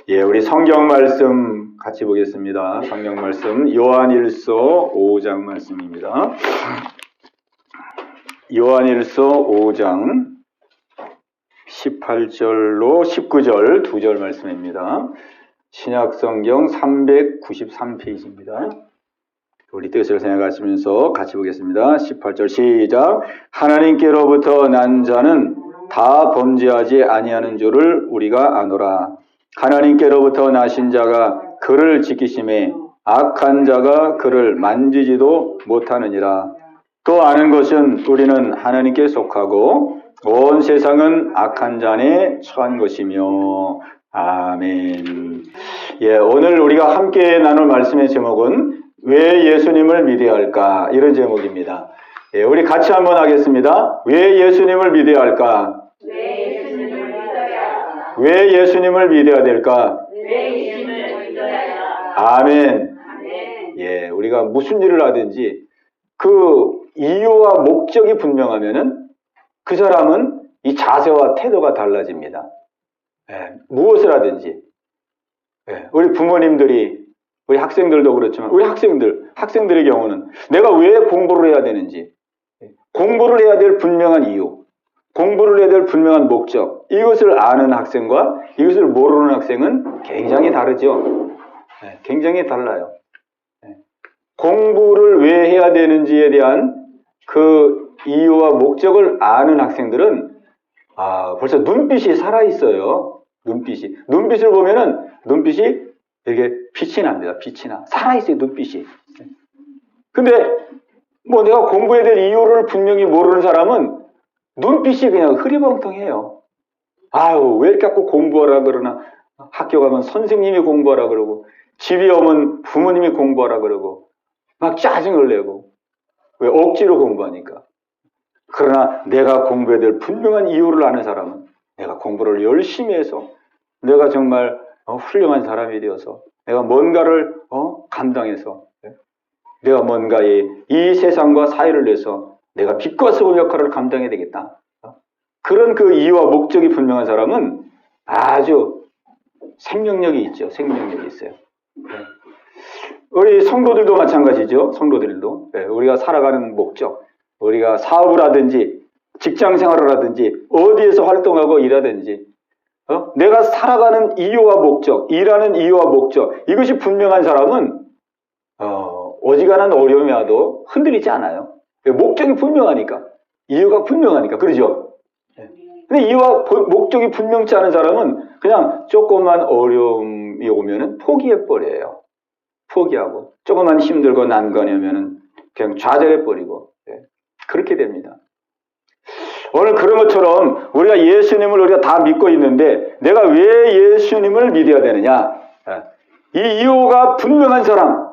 예, 우리 성경 말씀 같이 보겠습니다. 성경 말씀 요한일서 5장 말씀입니다. 요한일서 5장 18절로 19절 두 절 말씀입니다. 신약성경 393페이지입니다. 우리 뜻을 생각하시면서 같이 보겠습니다. 18절 시작. 하나님께로부터 난 자는 다 범죄하지 아니하는 줄을 우리가 아노라. 하나님께로부터 나신 자가 그를 지키심에 악한 자가 그를 만지지도 못하느니라. 또 아는 것은 우리는 하나님께 속하고 온 세상은 악한 자에 처한 것이며. 아멘. 예, 오늘 우리가 함께 나눌 말씀의 제목은 왜 예수님을 믿어야 할까? 이런 제목입니다. 예, 우리 같이 한번 하겠습니다. 왜 예수님을 믿어야 할까? 왜 예수님을 믿어야 될까? 왜 예수님을 믿어야 할까? 아멘. 예, 우리가 무슨 일을 하든지 그 이유와 목적이 분명하면은 그 사람은 이 자세와 태도가 달라집니다. 예, 무엇을 하든지. 예, 우리 부모님들이, 우리 학생들도 그렇지만 우리 학생들의 경우는 내가 왜 공부를 해야 되는지, 공부를 해야 될 분명한 이유, 공부를 해야 될 분명한 목적, 이것을 아는 학생과 이것을 모르는 학생은 굉장히 다르죠. 네, 굉장히 달라요. 네. 공부를 왜 해야 되는지에 대한 그 이유와 목적을 아는 학생들은 벌써 눈빛이 살아있어요. 눈빛을 보면은 눈빛이 이렇게 빛이 납니다. 빛이 나. 살아있어요, 눈빛이. 근데 뭐 내가 공부해야 될 이유를 분명히 모르는 사람은 눈빛이 그냥 흐리멍텅해요. 아유, 왜 이렇게 자꾸 공부하라 그러나? 학교 가면 선생님이 공부하라 그러고, 집에 오면 부모님이 공부하라 그러고, 막 짜증을 내고, 왜 억지로 공부하니까. 그러나 내가 공부해야 될 분명한 이유를 아는 사람은 내가 공부를 열심히 해서, 내가 정말 훌륭한 사람이 되어서, 내가 뭔가를 감당해서, 내가 뭔가 이 세상과 사회를 위해서 내가 빛과 소금 역할을 감당해야 되겠다. 그런 그 이유와 목적이 분명한 사람은 아주 생명력이 있죠. 생명력이 있어요. 우리 성도들도 마찬가지죠. 성도들도. 우리가 살아가는 목적, 우리가 사업을 하든지 직장 생활을 하든지 어디에서 활동하고 일하든지 내가 살아가는 이유와 목적, 일하는 이유와 목적, 이것이 분명한 사람은 어지간한 어려움이 와도 흔들리지 않아요. 목적이 분명하니까, 이유가 분명하니까, 그러죠? 근데 이유와 목적이 분명치 않은 사람은 그냥 조그만 어려움이 오면은 포기해버려요. 포기하고, 조금만 힘들고 난관이 오면은 그냥 좌절해버리고, 그렇게 됩니다. 오늘 그런 것처럼 우리가 예수님을 다 믿고 있는데 내가 왜 예수님을 믿어야 되느냐? 이 이유가 분명한 사람,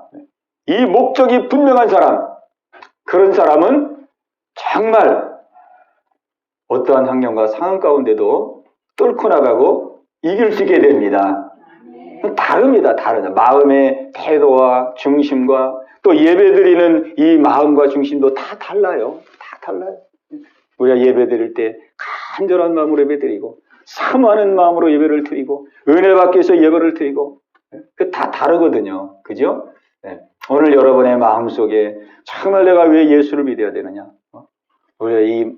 이 목적이 분명한 사람, 그런 사람은 정말 어떠한 환경과 상황 가운데도 뚫고 나가고 이길 수 있게 됩니다. 다릅니다. 마음의 태도와 중심과 또 예배드리는 이 마음과 중심도 다 달라요. 다 달라요. 우리가 예배드릴 때 간절한 마음으로 예배드리고 사모하는 마음으로 예배를 드리고 은혜 받기 위해서 예배를 드리고 다 다르거든요. 그죠? 오늘 여러분의 마음속에 정말 내가 왜 예수를 믿어야 되느냐? 우리가 이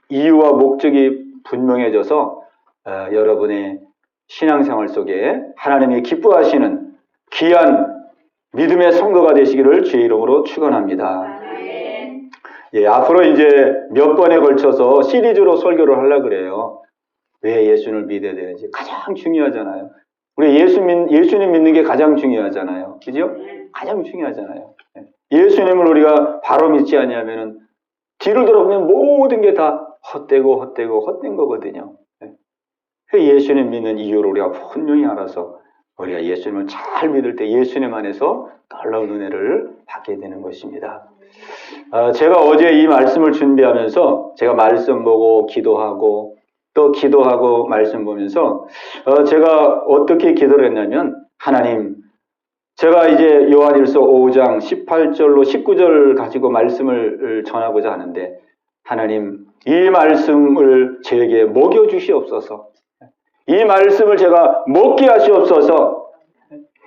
이유와 목적이 분명해져서 여러분의 신앙생활 속에 하나님이 기뻐하시는 귀한 믿음의 성도가 되시기를 주의 이름으로 축원합니다. 예, 앞으로 이제 몇 번에 걸쳐서 시리즈로 설교를 하려고 그래요. 왜 예수님을 믿어야 되는지 가장 중요하잖아요. 우리 예수님 믿는 게 가장 중요하잖아요. 그죠? 가장 중요하잖아요. 예수님을 우리가 바로 믿지 않냐면은 뒤를 돌아보면 모든 게 다 헛된 거거든요. 예수님 믿는 이유를 우리가 분명히 알아서 우리가 예수님을 잘 믿을 때 예수님 안에서 놀라운 은혜를 받게 되는 것입니다. 제가 어제 이 말씀을 준비하면서 제가 말씀 보고 기도하고 또 기도하고 말씀 보면서 제가 어떻게 기도를 했냐면 하나님, 제가 이제 요한일서 5장 18절로 19절 가지고 말씀을 전하고자 하는데 하나님, 이 말씀을 제게 먹여주시옵소서. 이 말씀을 제가 먹게 하시옵소서.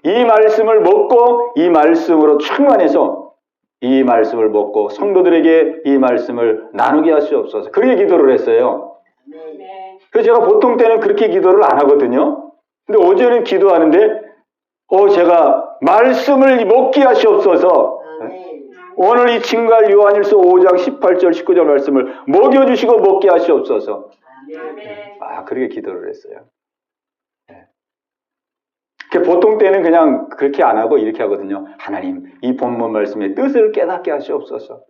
이 말씀을 먹고 이 말씀으로 충만해서 이 말씀을 먹고 성도들에게 이 말씀을 나누게 하시옵소서. 그렇게 기도를 했어요. 그래서 제가 보통 때는 그렇게 기도를 안 하거든요. 근데 어제는 기도하는데 제가 말씀을 먹게 하시옵소서. 오늘 이 증거할 요한일서 5장 18절 19절 말씀을 먹여주시고 먹게 하시옵소서. 그렇게 기도를 했어요. 보통 때는 그냥 그렇게 안 하고 이렇게 하거든요. 하나님, 이 본문 말씀의 뜻을 깨닫게 하시옵소서.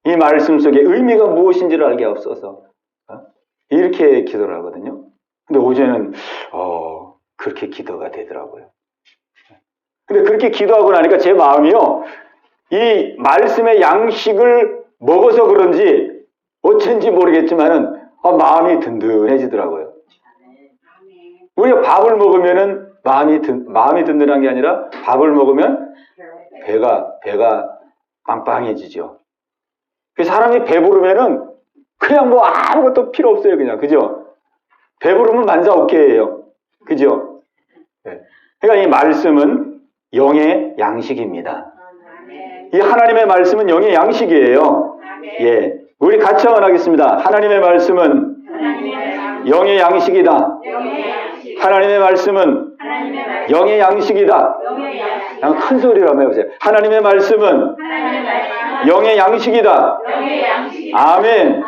이 말씀 속에 의미가 무엇인지를 알게 하옵소서. 이렇게 기도를 하거든요. 근데 어제는 그렇게 기도가 되더라고요. 근데 그렇게 기도하고 나니까 제 마음이요, 이 말씀의 양식을 먹어서 그런지 어쩐지 모르겠지만은 마음이 든든해지더라고요. 우리가 밥을 먹으면은 마음이 든든한 게 아니라 밥을 먹으면 배가 빵빵해지죠. 사람이 배부르면은 그냥 뭐 아무것도 필요 없어요. 그냥, 그죠? 배부르면 만사오케이예요. 그죠? 네. 그러니까 이 말씀은 영의 양식입니다. 이 하나님의 말씀은 영의 양식이에요. 예, 우리 같이 한번하겠습니다. 하나님의 말씀은 영의 양식이다. 하나님의 말씀은 영의 양식이다. 그냥 큰 소리로 한번 해보세요. 하나님의 말씀은 영의 양식이다. 아멘.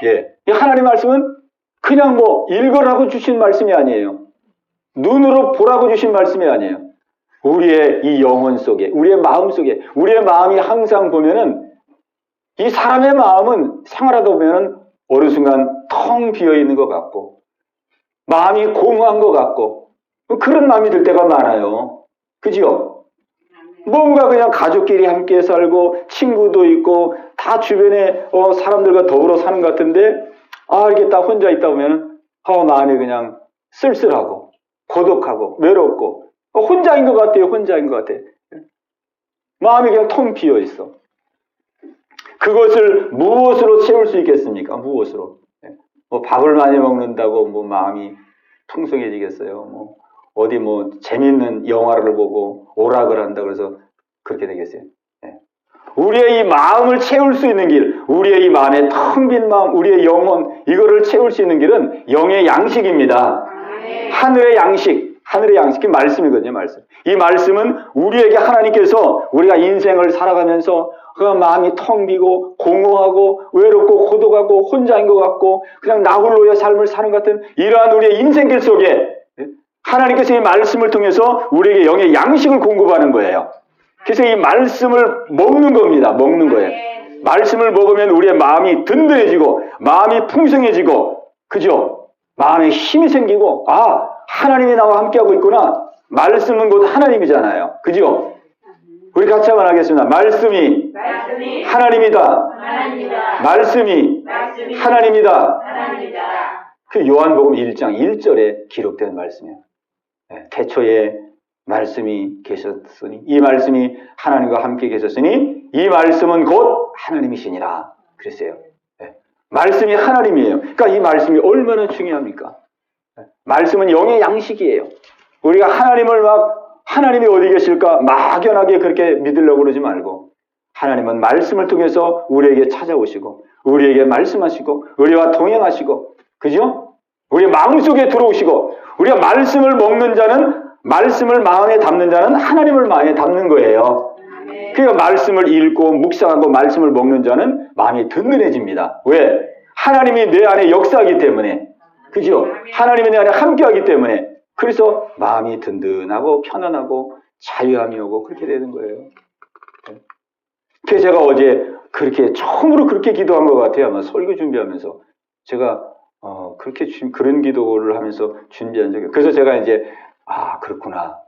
예, 이 하나님의 말씀은 그냥 뭐 읽으라고 주신 말씀이 아니에요. 눈으로 보라고 주신 말씀이 아니에요. 우리의 이 영혼 속에, 우리의 마음 속에, 우리의 마음이 항상 보면은 이 사람의 마음은 생활하다 보면은 어느 순간 텅 비어 있는 것 같고 마음이 공허한 것 같고 그런 마음이 들 때가 많아요. 그죠? 뭔가 그냥 가족끼리 함께 살고 친구도 있고 다 주변에 사람들과 더불어 사는 것 같은데 이렇게 딱 혼자 있다 보면은 마음이 그냥 쓸쓸하고 고독하고 외롭고 혼자인 것 같아요. 혼자인 것 같아요. 마음이 그냥 텅 비어 있어. 그것을 무엇으로 채울 수 있겠습니까? 무엇으로? 뭐 밥을 많이 먹는다고 뭐 마음이 풍성해지겠어요? 뭐 어디 뭐 재밌는 영화를 보고 오락을 한다 그래서 그렇게 되겠어요? 우리의 이 마음을 채울 수 있는 길, 우리의 이 마음의 텅 빈 마음, 우리의 영혼, 이거를 채울 수 있는 길은 영의 양식입니다. 하늘의 양식, 하늘의 양식이 말씀이거든요. 말씀. 이 말씀은 우리에게 하나님께서 우리가 인생을 살아가면서 그 마음이 텅 비고 공허하고 외롭고 고독하고 혼자인 것 같고 그냥 나 홀로의 삶을 사는 것 같은 이러한 우리의 인생길 속에 하나님께서 이 말씀을 통해서 우리에게 영의 양식을 공급하는 거예요. 그래서 이 말씀을 먹는 겁니다. 먹는 거예요. 말씀을 먹으면 우리의 마음이 든든해지고 마음이 풍성해지고, 그죠? 마음에 힘이 생기고 하나님이 나와 함께하고 있구나. 말씀은 곧 하나님이잖아요. 그죠? 우리 같이 한번 하겠습니다. 말씀이 하나님이다. 말씀이 하나님이다. 그 요한복음 1장 1절에 기록된 말씀이에요. 태초에 말씀이 계셨으니 이 말씀이 하나님과 함께 계셨으니 이 말씀은 곧 하나님이시니라 그랬어요. 말씀이 하나님이에요. 그러니까 이 말씀이 얼마나 중요합니까? 말씀은 영의 양식이에요. 우리가 하나님이 어디 계실까 막연하게 그렇게 믿으려고 그러지 말고 하나님은 말씀을 통해서 우리에게 찾아오시고 우리에게 말씀하시고 우리와 동행하시고, 그죠? 우리 마음속에 들어오시고 우리가 말씀을 먹는 자는, 말씀을 마음에 담는 자는 하나님을 마음에 담는 거예요. 그러니까 말씀을 읽고 묵상하고 말씀을 먹는 자는 마음이 든든해집니다. 왜? 하나님이 내 안에 역사하기 때문에, 그죠? 하나님이 내 안에 함께하기 때문에. 그래서 마음이 든든하고 편안하고 자유함이 오고 그렇게 되는 거예요. 그래서 제가 어제 처음으로 그렇게 기도한 것 같아요. 아마 설교 준비하면서 제가 그런 기도를 하면서 준비한 적이. 그래서 제가 이제 그렇구나.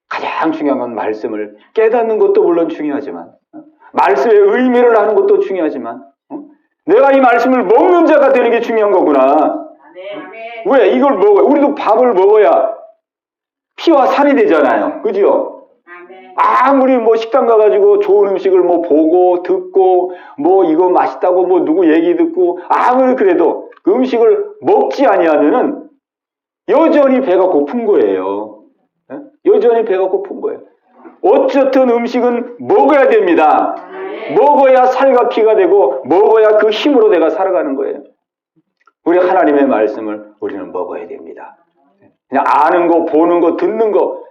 가장 중요한 건 말씀을 깨닫는 것도 물론 중요하지만 말씀의 의미를 아는 것도 중요하지만 내가 이 말씀을 먹는 자가 되는 게 중요한 거구나. 왜? 이걸 먹어요. 우리도 밥을 먹어야 피와 살이 되잖아요. 그죠? 아무리 뭐 식당 가가지고 좋은 음식을 뭐 보고 듣고 뭐 이거 맛있다고 뭐 누구 얘기 듣고 아무리 그래도 그 음식을 먹지 아니하면은 여전히 배가 고픈 거예요. 예? 여전히 배가 고픈 거예요. 어쨌든 음식은 먹어야 됩니다. 먹어야 살과 피가 되고 먹어야 그 힘으로 내가 살아가는 거예요. 우리 하나님의 말씀을 우리는 먹어야 됩니다. 그냥 아는 거, 보는 거, 듣는 거.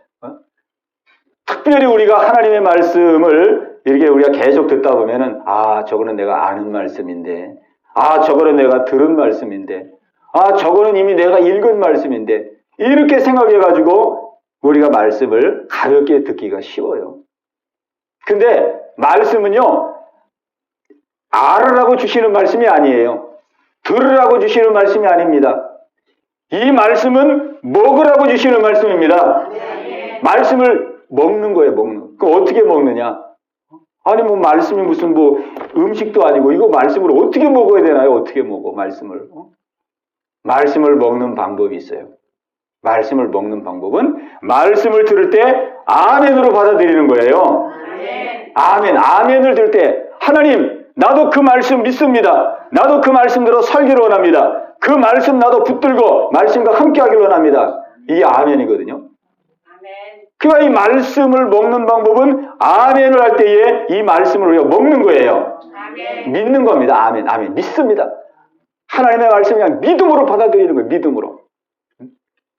특별히 우리가 하나님의 말씀을 이렇게 우리가 계속 듣다 보면은 아, 저거는 내가 아는 말씀인데, 아, 저거는 내가 들은 말씀인데, 아, 저거는 이미 내가 읽은 말씀인데, 이렇게 생각해가지고 우리가 말씀을 가볍게 듣기가 쉬워요. 근데 말씀은요, 알으라고 주시는 말씀이 아니에요. 들으라고 주시는 말씀이 아닙니다. 이 말씀은 먹으라고 주시는 말씀입니다. 말씀을 먹는 거예요, 먹는. 그 어떻게 먹느냐? 아니, 뭐, 말씀이 무슨 뭐, 음식도 아니고, 이거 말씀을 어떻게 먹어야 되나요? 어떻게 먹어, 말씀을. 말씀을 먹는 방법이 있어요. 말씀을 먹는 방법은, 말씀을 들을 때, 아멘으로 받아들이는 거예요. 아멘, 아멘을 들을 때, 하나님, 나도 그 말씀 믿습니다. 나도 그 말씀대로 살기를 원합니다. 그 말씀 나도 붙들고, 말씀과 함께 하기를 원합니다. 이게 아멘이거든요. 그러니까 이 말씀을 먹는 방법은 아멘을 할 때에 이 말씀을 우리가 먹는 거예요. 아멘. 믿는 겁니다. 아멘, 아멘. 믿습니다. 하나님의 말씀을 그냥 믿음으로 받아들이는 거예요. 믿음으로.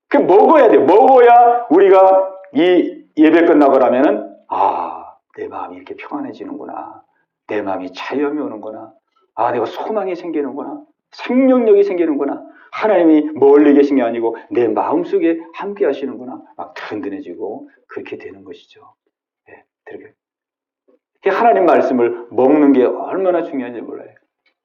그 먹어야 돼요. 먹어야 우리가 이 예배 끝나고 나면은 아, 내 마음이 이렇게 평안해지는구나. 내 마음이 자유함이 오는구나. 아, 내가 소망이 생기는구나. 생명력이 생기는구나. 하나님이 멀리 계신 게 아니고 내 마음속에 함께 하시는구나. 막 든든해지고 그렇게 되는 것이죠. 네, 그렇게. 하나님 말씀을 먹는 게 얼마나 중요한지 몰라요.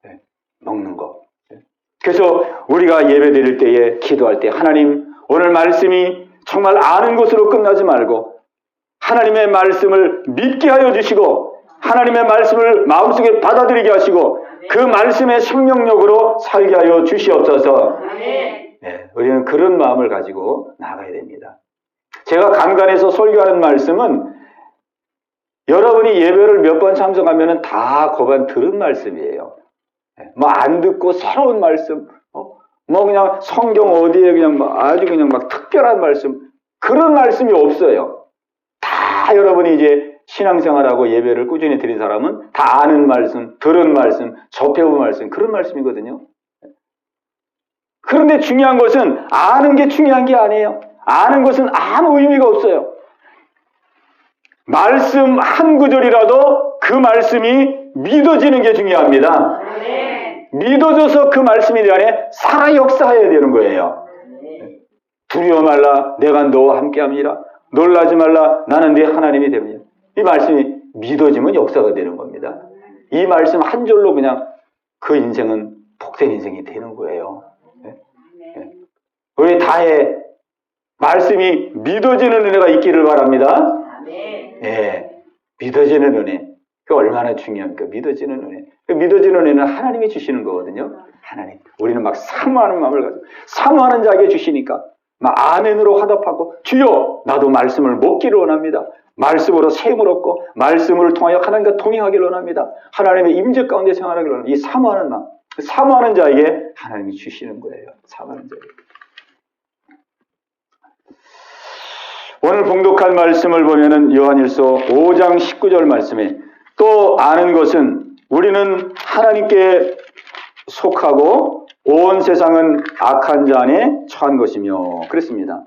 네, 먹는 거. 네. 그래서 우리가 예배 드릴 때에 기도할 때 하나님 오늘 말씀이 정말 아는 것으로 끝나지 말고 하나님의 말씀을 믿게 하여 주시고 하나님의 말씀을 마음속에 받아들이게 하시고 그 말씀의 생명력으로 살게 하여 주시옵소서. 네, 우리는 그런 마음을 가지고 나가야 됩니다. 제가 간간에서 설교하는 말씀은 여러분이 예배를 몇 번 참석하면 다 거반 들은 말씀이에요. 네, 뭐 안 듣고 새로운 말씀, 뭐 그냥 성경 어디에 그냥 뭐 아주 그냥 막 특별한 말씀, 그런 말씀이 없어요. 다 여러분이 이제 신앙생활하고 예배를 꾸준히 드린 사람은 다 아는 말씀, 들은 말씀, 접해본 말씀, 그런 말씀이거든요. 그런데 중요한 것은 아는 게 중요한 게 아니에요. 아는 것은 아무 의미가 없어요. 말씀 한 구절이라도 그 말씀이 믿어지는 게 중요합니다. 믿어져서 그 말씀이 내 안에 살아 역사해야 되는 거예요. 두려워 말라, 내가 너와 함께합니다. 놀라지 말라, 나는 네 하나님이 됩니다. 이 말씀이 믿어지면 역사가 되는 겁니다. 이 말씀 한 절로 그냥 그 인생은 복된 인생이 되는 거예요. 우리 다해 말씀이 믿어지는 은혜가 있기를 바랍니다. 네, 믿어지는 은혜. 그 얼마나 중요합니까? 믿어지는 은혜. 그 믿어지는 은혜는 하나님이 주시는 거거든요. 하나님. 우리는 막 사모하는 마음을 가지고 사모하는 자에게 주시니까 막 아멘으로 화답하고 주여 나도 말씀을 먹기를 원합니다. 말씀으로 세움을 얻고 말씀을 통하여 하나님과 동행하기를 원합니다. 하나님의 임재 가운데 생활하기를 원합니다. 이 사모하는 마음. 사모하는 자에게 하나님이 주시는 거예요. 사모하는 자에게. 오늘 봉독한 말씀을 보면은 요한일서 5장 19절 말씀에 또 아는 것은 우리는 하나님께 속하고 온 세상은 악한 자 안에 처한 것이며 그랬습니다.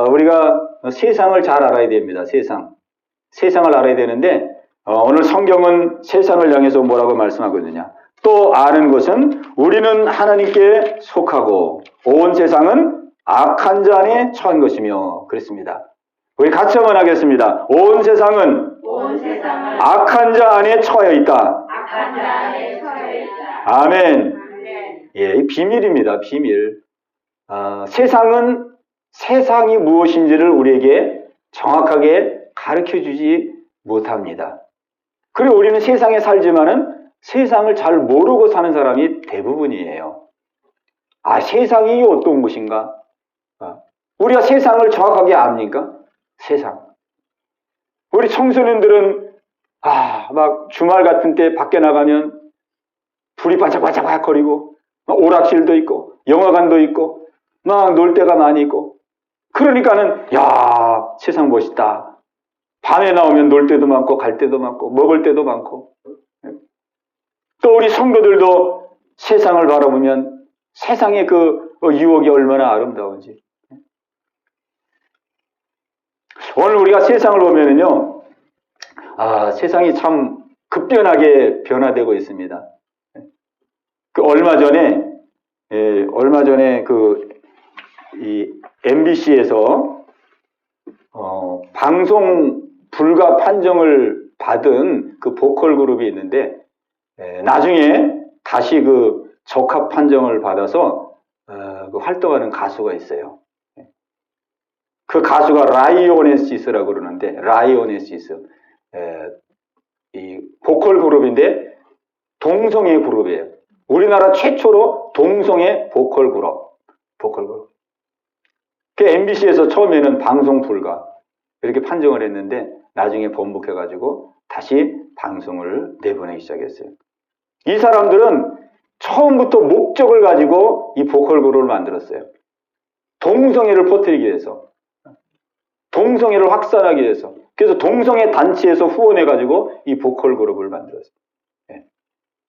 우리가 세상을 잘 알아야 됩니다. 세상을 알아야 되는데 오늘 성경은 세상을 향해서 뭐라고 말씀하고 있느냐. 또 아는 것은 우리는 하나님께 속하고 온 세상은 악한 자 안에 처한 것이며 그랬습니다. 우리 같이 한번 하겠습니다. 온 세상은 악한 자 안에 처해 있다. 아멘. 예, 이 비밀입니다. 비밀. 세상이 무엇인지를 우리에게 정확하게 가르쳐주지 못합니다. 그리고 우리는 세상에 살지만은 세상을 잘 모르고 사는 사람이 대부분이에요. 세상이 어떤 것인가? 우리가 세상을 정확하게 압니까? 세상. 우리 청소년들은 막 주말 같은 때 밖에 나가면 불이 반짝반짝 거리고 오락실도 있고 영화관도 있고 막 놀 데가 많이 있고. 그러니까는 야, 세상 멋있다. 밤에 나오면 놀 데도 많고 갈 데도 많고 먹을 데도 많고. 또 우리 성도들도 세상을 바라보면 세상의 그 유혹이 얼마나 아름다운지. 오늘 우리가 세상을 보면은요, 세상이 참 급변하게 변화되고 있습니다. 얼마 전에 이 MBC에서 방송 불가 판정을 받은 그 보컬 그룹이 있는데, 나중에 다시 그 적합 판정을 받아서 그 활동하는 가수가 있어요. 그 가수가 라이오네시스라고 그러는데, 라이오네시스. 이 보컬 그룹인데 동성애 그룹이에요. 우리나라 최초로 동성애 보컬 그룹. 그 MBC에서 처음에는 방송 불가 이렇게 판정을 했는데 나중에 번복해가지고 다시 방송을 내보내기 시작했어요. 이 사람들은 처음부터 목적을 가지고 이 보컬 그룹을 만들었어요. 동성애를 퍼뜨리기 위해서, 동성애를 확산하기 위해서. 그래서 동성애 단체에서 후원해가지고 이 보컬 그룹을 만들었어요.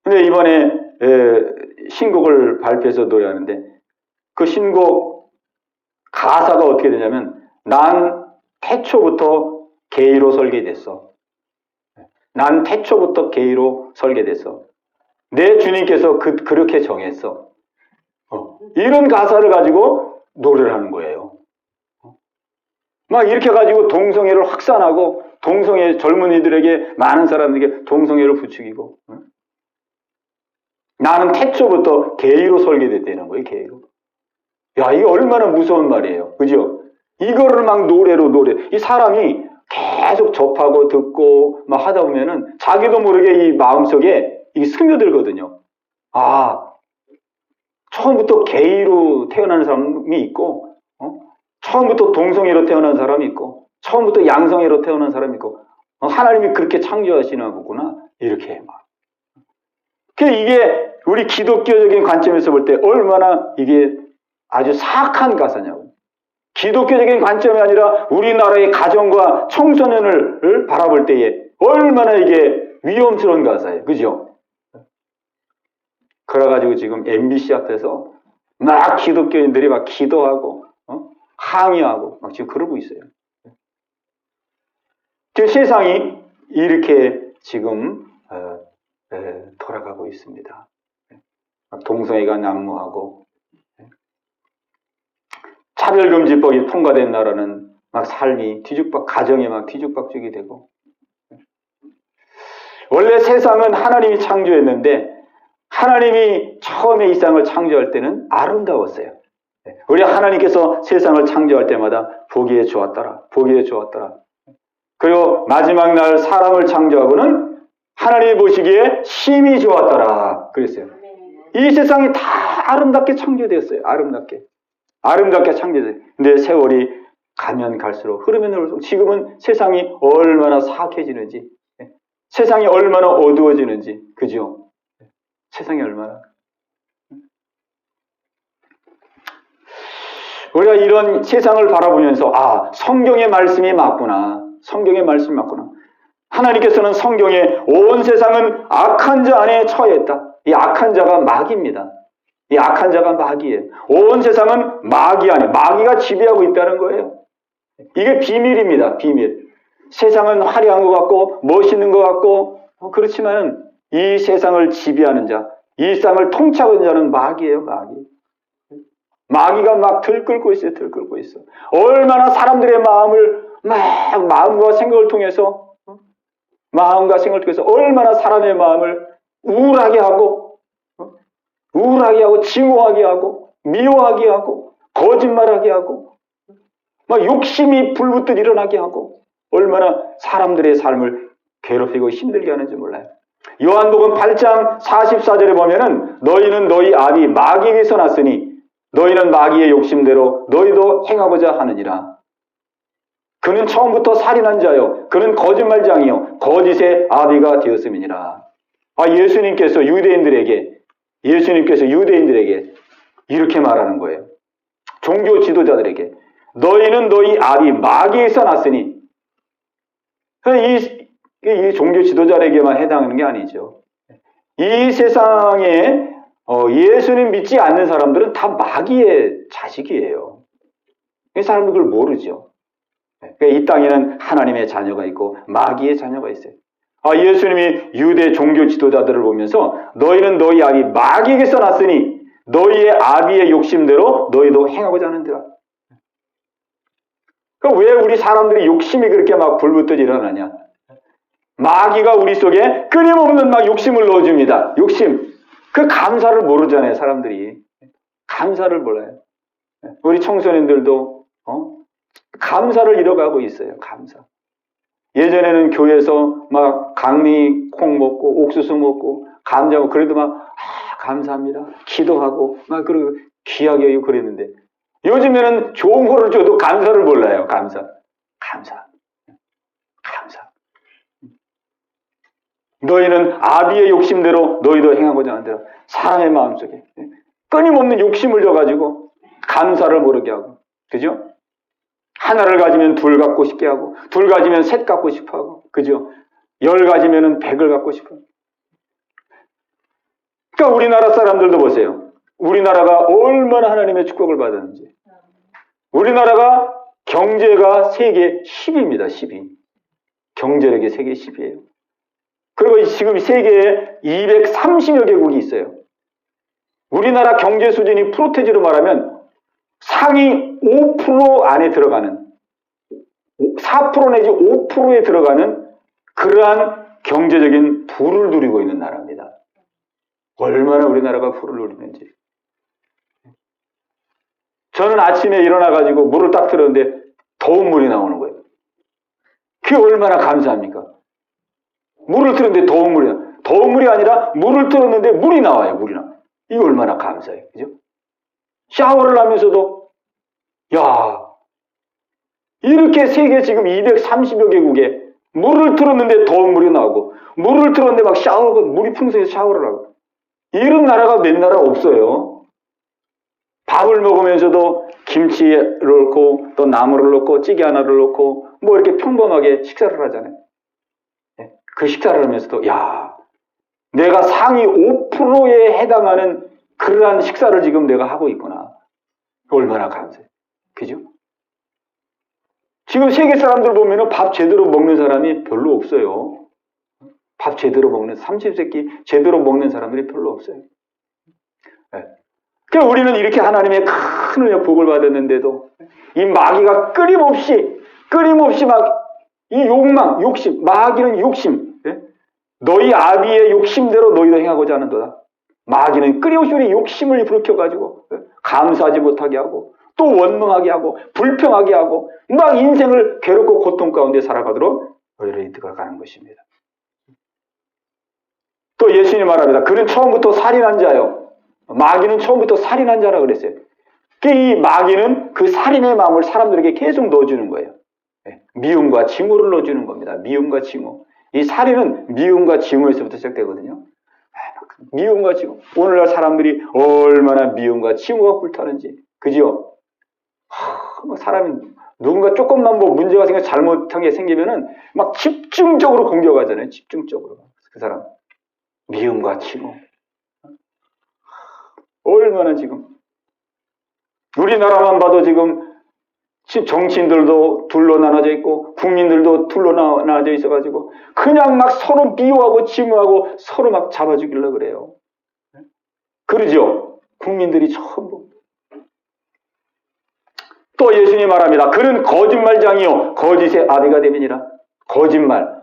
근데 이번에 신곡을 발표해서 노래하는데 그 신곡 가사가 어떻게 되냐면, 난 태초부터 게이로 설계됐어. 난 태초부터 게이로 설계됐어. 내 주님께서 그렇게 정했어. 이런 가사를 가지고 노래를 하는 거예요. 막 이렇게 가지고 동성애를 확산하고 동성애 젊은이들에게, 많은 사람들에게 동성애를 부추기고, 나는 태초부터 게이로 설계됐다는 거예요. 게이로. 야, 이게 얼마나 무서운 말이에요. 그죠? 이거를 막 노래로 이 사람이 계속 접하고 듣고 막 하다 보면은 자기도 모르게 이 마음속에 이게 스며들거든요. 처음부터 게이로 태어나는 사람이 있고, 처음부터 동성애로 태어난 사람이 있고, 처음부터 양성애로 태어난 사람이 있고, 하나님이 그렇게 창조하시나 보구나. 이렇게 막. 이게 우리 기독교적인 관점에서 볼 때 얼마나 이게 아주 사악한 가사냐고. 기독교적인 관점이 아니라 우리나라의 가정과 청소년을 바라볼 때에 얼마나 이게 위험스러운 가사예요. 그죠? 그래가지고 지금 MBC 앞에서 막 기독교인들이 막 기도하고, 항의하고, 막 지금 그러고 있어요. 지금 세상이 이렇게 지금, 돌아가고 있습니다. 동성애가 난무하고, 차별금지법이 통과된 나라는 막 삶이 가정이 막 뒤죽박죽이 되고. 원래 세상은 하나님이 창조했는데, 하나님이 처음에 이 세상을 창조할 때는 아름다웠어요. 우리 하나님께서 세상을 창조할 때마다 보기에 좋았더라. 보기에 좋았더라. 그리고 마지막 날 사람을 창조하고는 하나님이 보시기에 심히 좋았더라. 그랬어요. 이 세상이 다 아름답게 창조되었어요. 아름답게 창조돼요. 근데 세월이 가면 갈수록, 흐르면 흐를수록 지금은 세상이 얼마나 사악해지는지, 세상이 얼마나 어두워지는지, 그죠? 세상이 얼마나. 우리가 이런 세상을 바라보면서 성경의 말씀이 맞구나. 성경의 말씀이 맞구나. 하나님께서는 성경에 온 세상은 악한 자 안에 처했다. 이 악한 자가 마귀입니다. 이 악한 자가 마귀예요. 온 세상은 마귀 안에, 마귀가 지배하고 있다는 거예요. 이게 비밀입니다. 비밀. 세상은 화려한 것 같고 멋있는 것 같고 그렇지만 이 세상을 지배하는 자, 이 세상을 통치하는 자는 마귀예요. 마귀가 막 들끓고 있어요. 들끓고 있어. 얼마나 사람들의 마음을 막 마음과 생각을 통해서 얼마나 사람의 마음을 우울하게 하고 증오하게 하고 미워하게 하고 거짓말하게 하고 막 욕심이 불붙듯 일어나게 하고 얼마나 사람들의 삶을 괴롭히고 힘들게 하는지 몰라요. 요한복음 8장 44절에 보면은 너희는 너희 아비 마귀에게서 났으니 너희는 마귀의 욕심대로 너희도 행하고자 하느니라. 그는 처음부터 살인한 자요 그는 거짓말장이요 거짓의 아비가 되었음이니라. 예수님께서 유대인들에게 이렇게 말하는 거예요. 종교 지도자들에게 너희는 너희 아비 마귀에서 났으니, 이 종교 지도자에게만 해당하는 게 아니죠. 이 세상에 예수님 믿지 않는 사람들은 다 마귀의 자식이에요. 이 사람들 그걸 모르죠. 그러니까 이 땅에는 하나님의 자녀가 있고 마귀의 자녀가 있어요. 예수님이 유대 종교 지도자들을 보면서 너희는 너희 아비 마귀에게서 났으니 너희의 아비의 욕심대로 너희도 행하고자 하는지라. 왜 우리 사람들이 욕심이 그렇게 막 불붙어 일어나냐? 마귀가 우리 속에 끊임없는 막 욕심을 넣어줍니다. 욕심. 그 감사를 모르잖아요, 사람들이. 감사를 몰라요. 우리 청소년들도 감사를 잃어가고 있어요. 감사. 예전에는 교회에서 막 강리 콩 먹고 옥수수 먹고 감자 먹고 그래도 막 감사합니다. 기도하고 막 그러고 귀하게 여기고 그랬는데 요즘에는 좋은 거를 줘도 감사를 몰라요. 감사. 너희는 아비의 욕심대로 너희도 행하고자 하는 대로 사람의 마음속에 끊임없는 욕심을 줘가지고 감사를 모르게 하고, 그죠? 하나를 가지면 둘 갖고 싶게 하고, 둘 가지면 셋 갖고 싶어 하고, 그죠? 10 가지면은 100을 갖고 싶어. 그러니까 우리나라 사람들도 보세요. 우리나라가 얼마나 하나님의 축복을 받았는지. 우리나라가 경제가 세계 10위입니다. 10위. 경제력이 세계 10위예요. 그리고 지금 세계에 230여 개국이 있어요. 우리나라 경제 수준이 프로테지로 말하면 상위 5% 안에 들어가는 4% 내지 5%에 들어가는 그러한 경제적인 부를 누리고 있는 나라입니다. 얼마나 우리나라가 부를 누리는지. 저는 아침에 일어나가지고 물을 딱 틀었는데 더운 물이 나오는 거예요. 그게 얼마나 감사합니까? 물을 틀었는데 더운 물이 나와요. 더운 물이 아니라 물을 틀었는데 물이 나와요. 물이 나와요. 이거 얼마나 감사해요. 그죠? 샤워를 하면서도 이렇게 세계 지금 230여 개국에 물을 틀었는데 더운 물이 나오고 물을 틀었는데 막 물이 풍성해서 샤워를 하고 이런 나라가 몇 나라 없어요. 밥을 먹으면서도 김치를 넣고 또 나물을 넣고 찌개 하나를 넣고 뭐 이렇게 평범하게 식사를 하잖아요. 그 식사를 하면서도 내가 상위 5%에 해당하는 그러한 식사를 지금 내가 하고 있구나. 얼마나 감사해. 그죠? 지금 세계 사람들 보면은 밥 제대로 먹는 사람이 별로 없어요. 밥 제대로 먹는, 30세끼 제대로 먹는 사람들이 별로 없어요. 그러니까 우리는 이렇게 하나님의 큰 은혜 복을 받았는데도 이 마귀가 끊임없이 막 이 욕심, 마귀는 욕심, 너희 아비의 욕심대로 너희도 행하고자 하는도다. 마귀는 끊임없이 우리 욕심을 불켜가지고 감사하지 못하게 하고 또 원망하게 하고 불평하게 하고 막 인생을 괴롭고 고통 가운데 살아가도록 우리를 이끌어 가는 것입니다. 또 예수님이 말합니다. 그는 처음부터 살인한 자요. 마귀는 처음부터 살인한 자라고 그랬어요. 이 마귀는 그 살인의 마음을 사람들에게 계속 넣어주는 거예요. 미움과 징후를 넣어주는 겁니다. 미움과 징후. 이 살인은 미움과 징후에서부터 시작되거든요. 미움과 징후. 오늘날 사람들이 얼마나 미움과 징후가 불타는지. 그죠? 사람이 누군가 조금만 뭐 문제가 잘못한 게 생기면은 막 집중적으로 공격하잖아요. 집중적으로. 그 사람. 미움과 징후. 얼마나 지금. 우리나라만 봐도 지금 정치인들도 둘로 나눠져 있고 국민들도 둘로 나눠져 있어가지고 그냥 막 서로 미워하고 징후하고 서로 막 잡아주기려고 그래요. 그러죠? 국민들이 전부. 또 예수님이 말합니다. 그는 거짓말장이요 거짓의 아비가 됨이니라. 거짓말.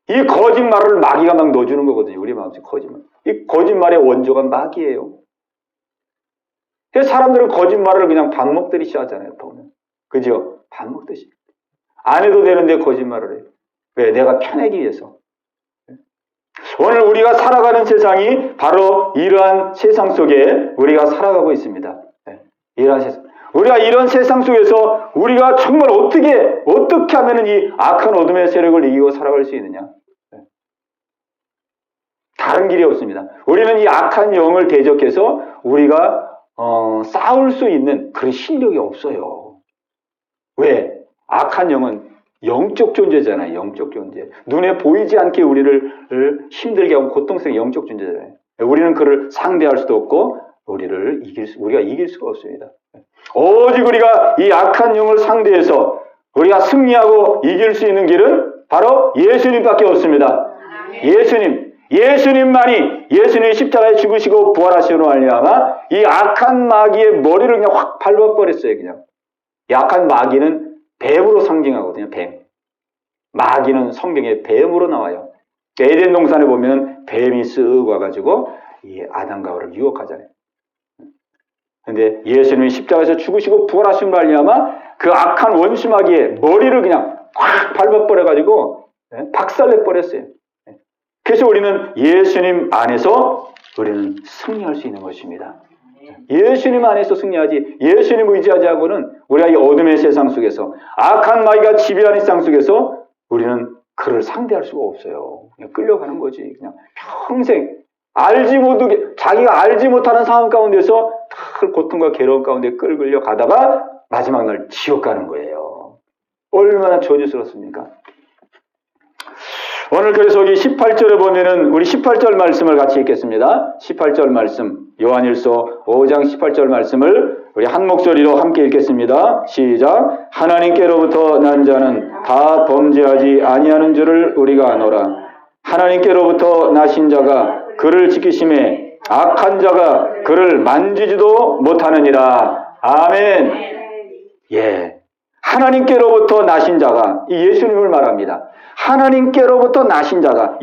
이 거짓말을 마귀가 막 넣어주는 거거든요. 우리 마음속에 거짓말. 이 거짓말의 원조가 마귀예요. 그래서 사람들은 거짓말을 그냥 밥 먹듯이 하잖아요. 보면. 그죠? 밥 먹듯이. 안 해도 되는데 거짓말을 해요. 왜? 내가 편하기 위해서. 오늘 우리가 살아가는 세상이 바로 이러한 세상 속에 우리가 살아가고 있습니다. 이러한 세상. 우리가 이런 세상 속에서 우리가 정말 어떻게 하면 이 악한 어둠의 세력을 이기고 살아갈 수 있느냐? 다른 길이 없습니다. 우리는 이 악한 영을 대적해서 우리가 싸울 수 있는 그런 실력이 없어요. 왜? 악한 영은 영적 존재잖아요. 영적 존재. 눈에 보이지 않게 우리를 힘들게 하고 고통스러운 영적 존재잖아요. 우리는 그를 상대할 수도 없고 우리가 이길 수가 없습니다. 오직 우리가 이 악한 영을 상대해서 우리가 승리하고 이길 수 있는 길은 바로 예수님밖에 없습니다. 예수님만이 예수님이 십자가에 죽으시고 부활하시므로 말미암아 이 악한 마귀의 머리를 그냥 확 밟아버렸어요. 그냥. 이 악한 마귀는 뱀으로 상징하거든요. 뱀. 마귀는 성경에 뱀으로 나와요. 에덴 동산에 보면 뱀이 쓱 와가지고 이 아담과 하와를 유혹하잖아요. 근데 예수님이 십자가에서 죽으시고 부활하신 말미암아 그 악한 원수 마귀의 머리를 그냥 확 밟아버려가지고 박살내버렸어요. 그래서 우리는 예수님 안에서 우리는 승리할 수 있는 것입니다. 예수님 안에서 승리하지 예수님 의지하지하고는 우리가 이 어둠의 세상 속에서 악한 마귀가 지배하는 세상 속에서 우리는 그를 상대할 수가 없어요. 그냥 끌려가는 거지. 그냥 평생 자기가 알지 못하는 상황 가운데서 다 고통과 괴로움 가운데 끌려 가다가 마지막 날 지옥 가는 거예요. 얼마나 저주스럽습니까? 오늘 그래서 여기 18절에 보면은 우리 18절 말씀을 같이 읽겠습니다. 18절 말씀 요한일서 5장 18절 말씀을 우리 한 목소리로 함께 읽겠습니다. 시작. 하나님께로부터 난 자는 다 범죄하지 아니하는 줄을 우리가 아노라. 하나님께로부터 나신 자가 그를 지키심에 악한 자가 그를 만지지도 못하느니라. 아멘. 예. 하나님께로부터 나신 자가 이 예수님을 말합니다. 하나님께로부터 나신 자가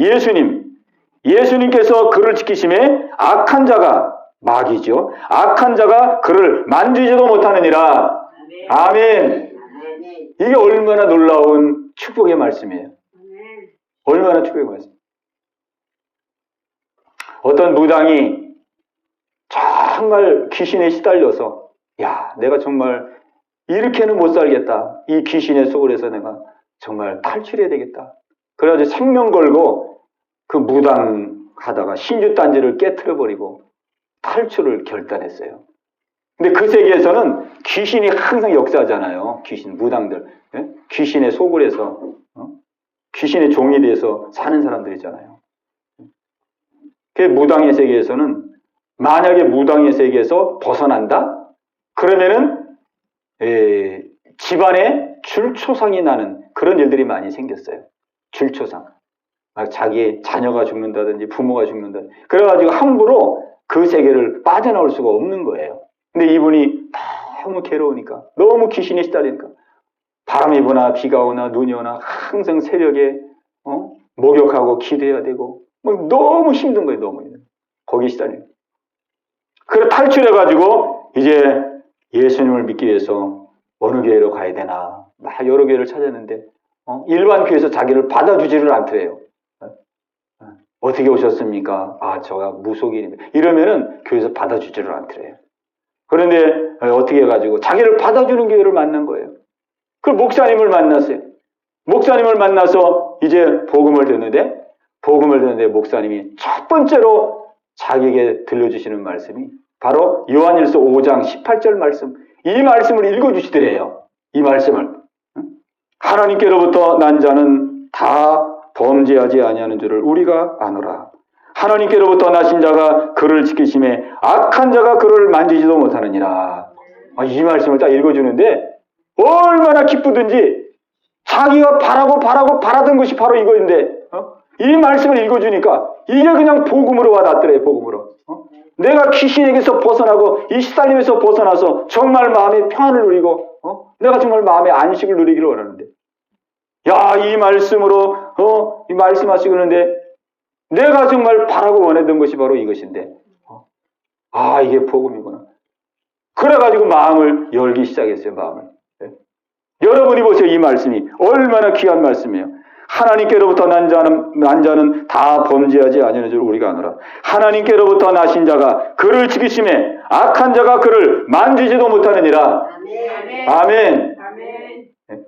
예수님께서 그를 지키심에 악한 자가 마귀죠. 악한 자가 그를 만지지도 못하느니라. 아멘. 이게 얼마나 놀라운 축복의 말씀이에요. 얼마나 축복의 말씀. 어떤 무당이 정말 귀신에 시달려서 야, 내가 정말 이렇게는 못 살겠다. 이 귀신의 속을에서 내가 정말 탈출해야 되겠다. 그래가지고 생명 걸고 그 무당하다가 신주단지를 깨트려버리고 탈출을 결단했어요. 근데 그 세계에서는 귀신이 항상 역사하잖아요. 무당들. 예? 귀신의 속을에서 귀신의 종이 돼서 사는 사람들이잖아요. 그 무당의 세계에서는 만약에 무당의 세계에서 벗어난다? 그러면은 집안에 줄초상이 나는 그런 일들이 많이 생겼어요. 줄초상. 막 자기의 자녀가 죽는다든지 부모가 죽는다든지. 그래가지고 함부로 그 세계를 빠져나올 수가 없는 거예요. 근데 이분이 너무 괴로우니까, 너무 귀신에 시달리니까 바람이 부나 비가 오나 눈이 오나 항상 새벽에 목욕하고 기도해야 되고 너무 힘든 거예요. 너무 거기 시달리는. 그래 탈출해가지고 이제 예수님을 믿기 위해서 어느 교회로 가야 되나 여러 교회를 찾았는데 일반 교회에서 자기를 받아주지를 않더래요. 어떻게 오셨습니까? 아, 저가 무속인입니다. 이러면은 교회에서 받아주지를 않더래요. 그런데 어떻게 해가지고 자기를 받아주는 교회를 만난 거예요. 그 목사님을 만났어요. 목사님을 만나서 이제 복음을 듣는데 목사님이 첫 번째로 자기에게 들려주시는 말씀이 바로 요한일서 5장 18절 말씀. 이 말씀을 읽어주시더래요. 이 말씀을. 하나님께로부터 난 자는 다 범죄하지 아니하는 줄을 우리가 아노라. 하나님께로부터 나신 자가 그를 지키심에 악한 자가 그를 만지지도 못하느니라. 이 말씀을 딱 읽어주는데 얼마나 기쁘든지 자기가 바라던 것이 바로 이거인데 이 말씀을 읽어주니까 이게 그냥 복음으로 와닿더래요. 복음으로. 내가 귀신에게서 벗어나고 이 시달림에서 벗어나서 정말 마음의 평안을 누리고 내가 정말 마음의 안식을 누리기를 원하는데 야, 이 말씀으로 이 말씀하시고 있는데 내가 정말 바라고 원했던 것이 바로 이것인데 이게 복음이구나. 그래가지고 마음을 열기 시작했어요. 마음을. 네. 여러분이 보세요. 이 말씀이 얼마나 귀한 말씀이에요. 하나님께로부터 난 자는 다 범죄하지 아니하는 줄 우리가 아노라. 하나님께로부터 나신 자가 그를 지키심에 악한 자가 그를 만지지도 못하느니라. 아멘. 아멘. 네.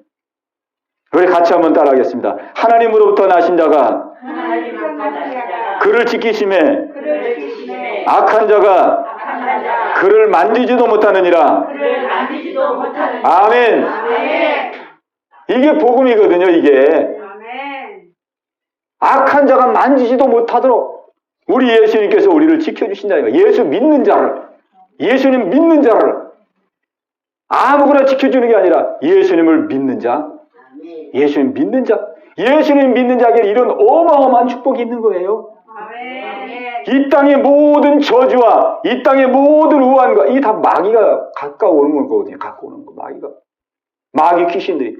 우리 같이 한번 따라하겠습니다. 하나님으로부터 나신 자가 그를 지키심에 악한 자가 못하는 자. 그를 만지지도 못하느니라. 그를 만지지도 못하는 자. 아멘. 아멘. 이게 복음이거든요, 이게. 아멘. 악한 자가 만지지도 못하도록 우리 예수님께서 우리를 지켜주신다. 이거. 예수 믿는 자를, 예수님 믿는 자를 아무거나 지켜주는 게 아니라 예수님을 믿는 자, 예수님 믿는 자, 예수님 믿는 자에게 이런 어마어마한 축복이 있는 거예요. 아멘. 이 땅의 모든 저주와 이 땅의 모든 우환과 이게 다 마귀가 가까워오는 거거든요. 가까워오는 거, 마귀 귀신들이.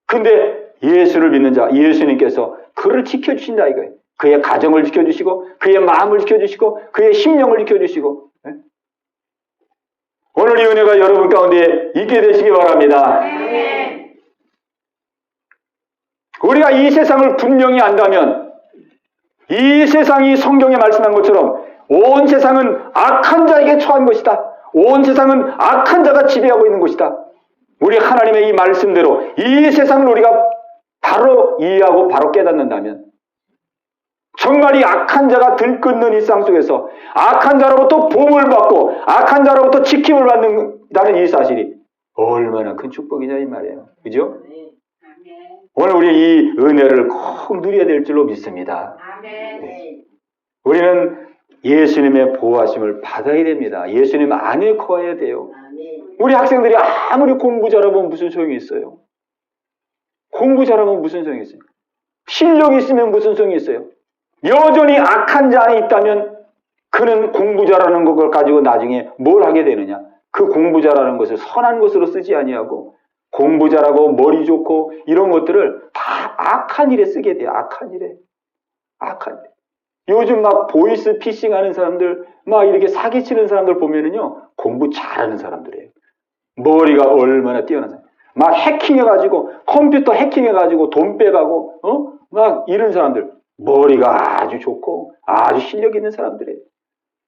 근데 예수를 믿는 자, 예수님께서 그를 지켜주신다 이거예요. 그의 가정을 지켜주시고 그의 마음을 지켜주시고 그의 심령을 지켜주시고. 네? 오늘 이 은혜가 여러분 가운데 있게 되시기 바랍니다. 아멘. 우리가 이 세상을 분명히 안다면 이 세상이 성경에 말씀한 것처럼 온 세상은 악한 자에게 처한 것이다. 온 세상은 악한 자가 지배하고 있는 것이다. 우리 하나님의 이 말씀대로 이 세상을 우리가 바로 이해하고 바로 깨닫는다면 정말 이 악한 자가 들끓는 일상 속에서 악한 자로부터 보호를 받고 악한 자로부터 지킴을 받는다는 이 사실이 얼마나 큰 축복이냐 이 말이에요. 그죠? 오늘 우리 이 은혜를 꼭 누려야 될 줄로 믿습니다. 네. 우리는 예수님의 보호하심을 받아야 됩니다. 예수님 안에 거해야 돼요. 우리 학생들이 아무리 공부 잘하면 무슨 소용이 있어요? 공부 잘하면 무슨 소용이 있어요? 실력이 있으면 무슨 소용이 있어요? 여전히 악한 자 안에 있다면 그는 공부 잘하는 걸 가지고 나중에 뭘 하게 되느냐? 그 공부 잘하는 것을 선한 것으로 쓰지 아니하고 공부 잘하고 머리 좋고 이런 것들을 다 악한 일에 쓰게 돼요. 악한 일에. 악한 일. 요즘 막 보이스 피싱 하는 사람들, 막 이렇게 사기치는 사람들 보면은요, 공부 잘하는 사람들이에요. 머리가 얼마나 뛰어난 사람. 막 해킹해가지고, 컴퓨터 해킹해가지고 돈 빼가고, 막 이런 사람들. 머리가 아주 좋고, 아주 실력 있는 사람들이에요.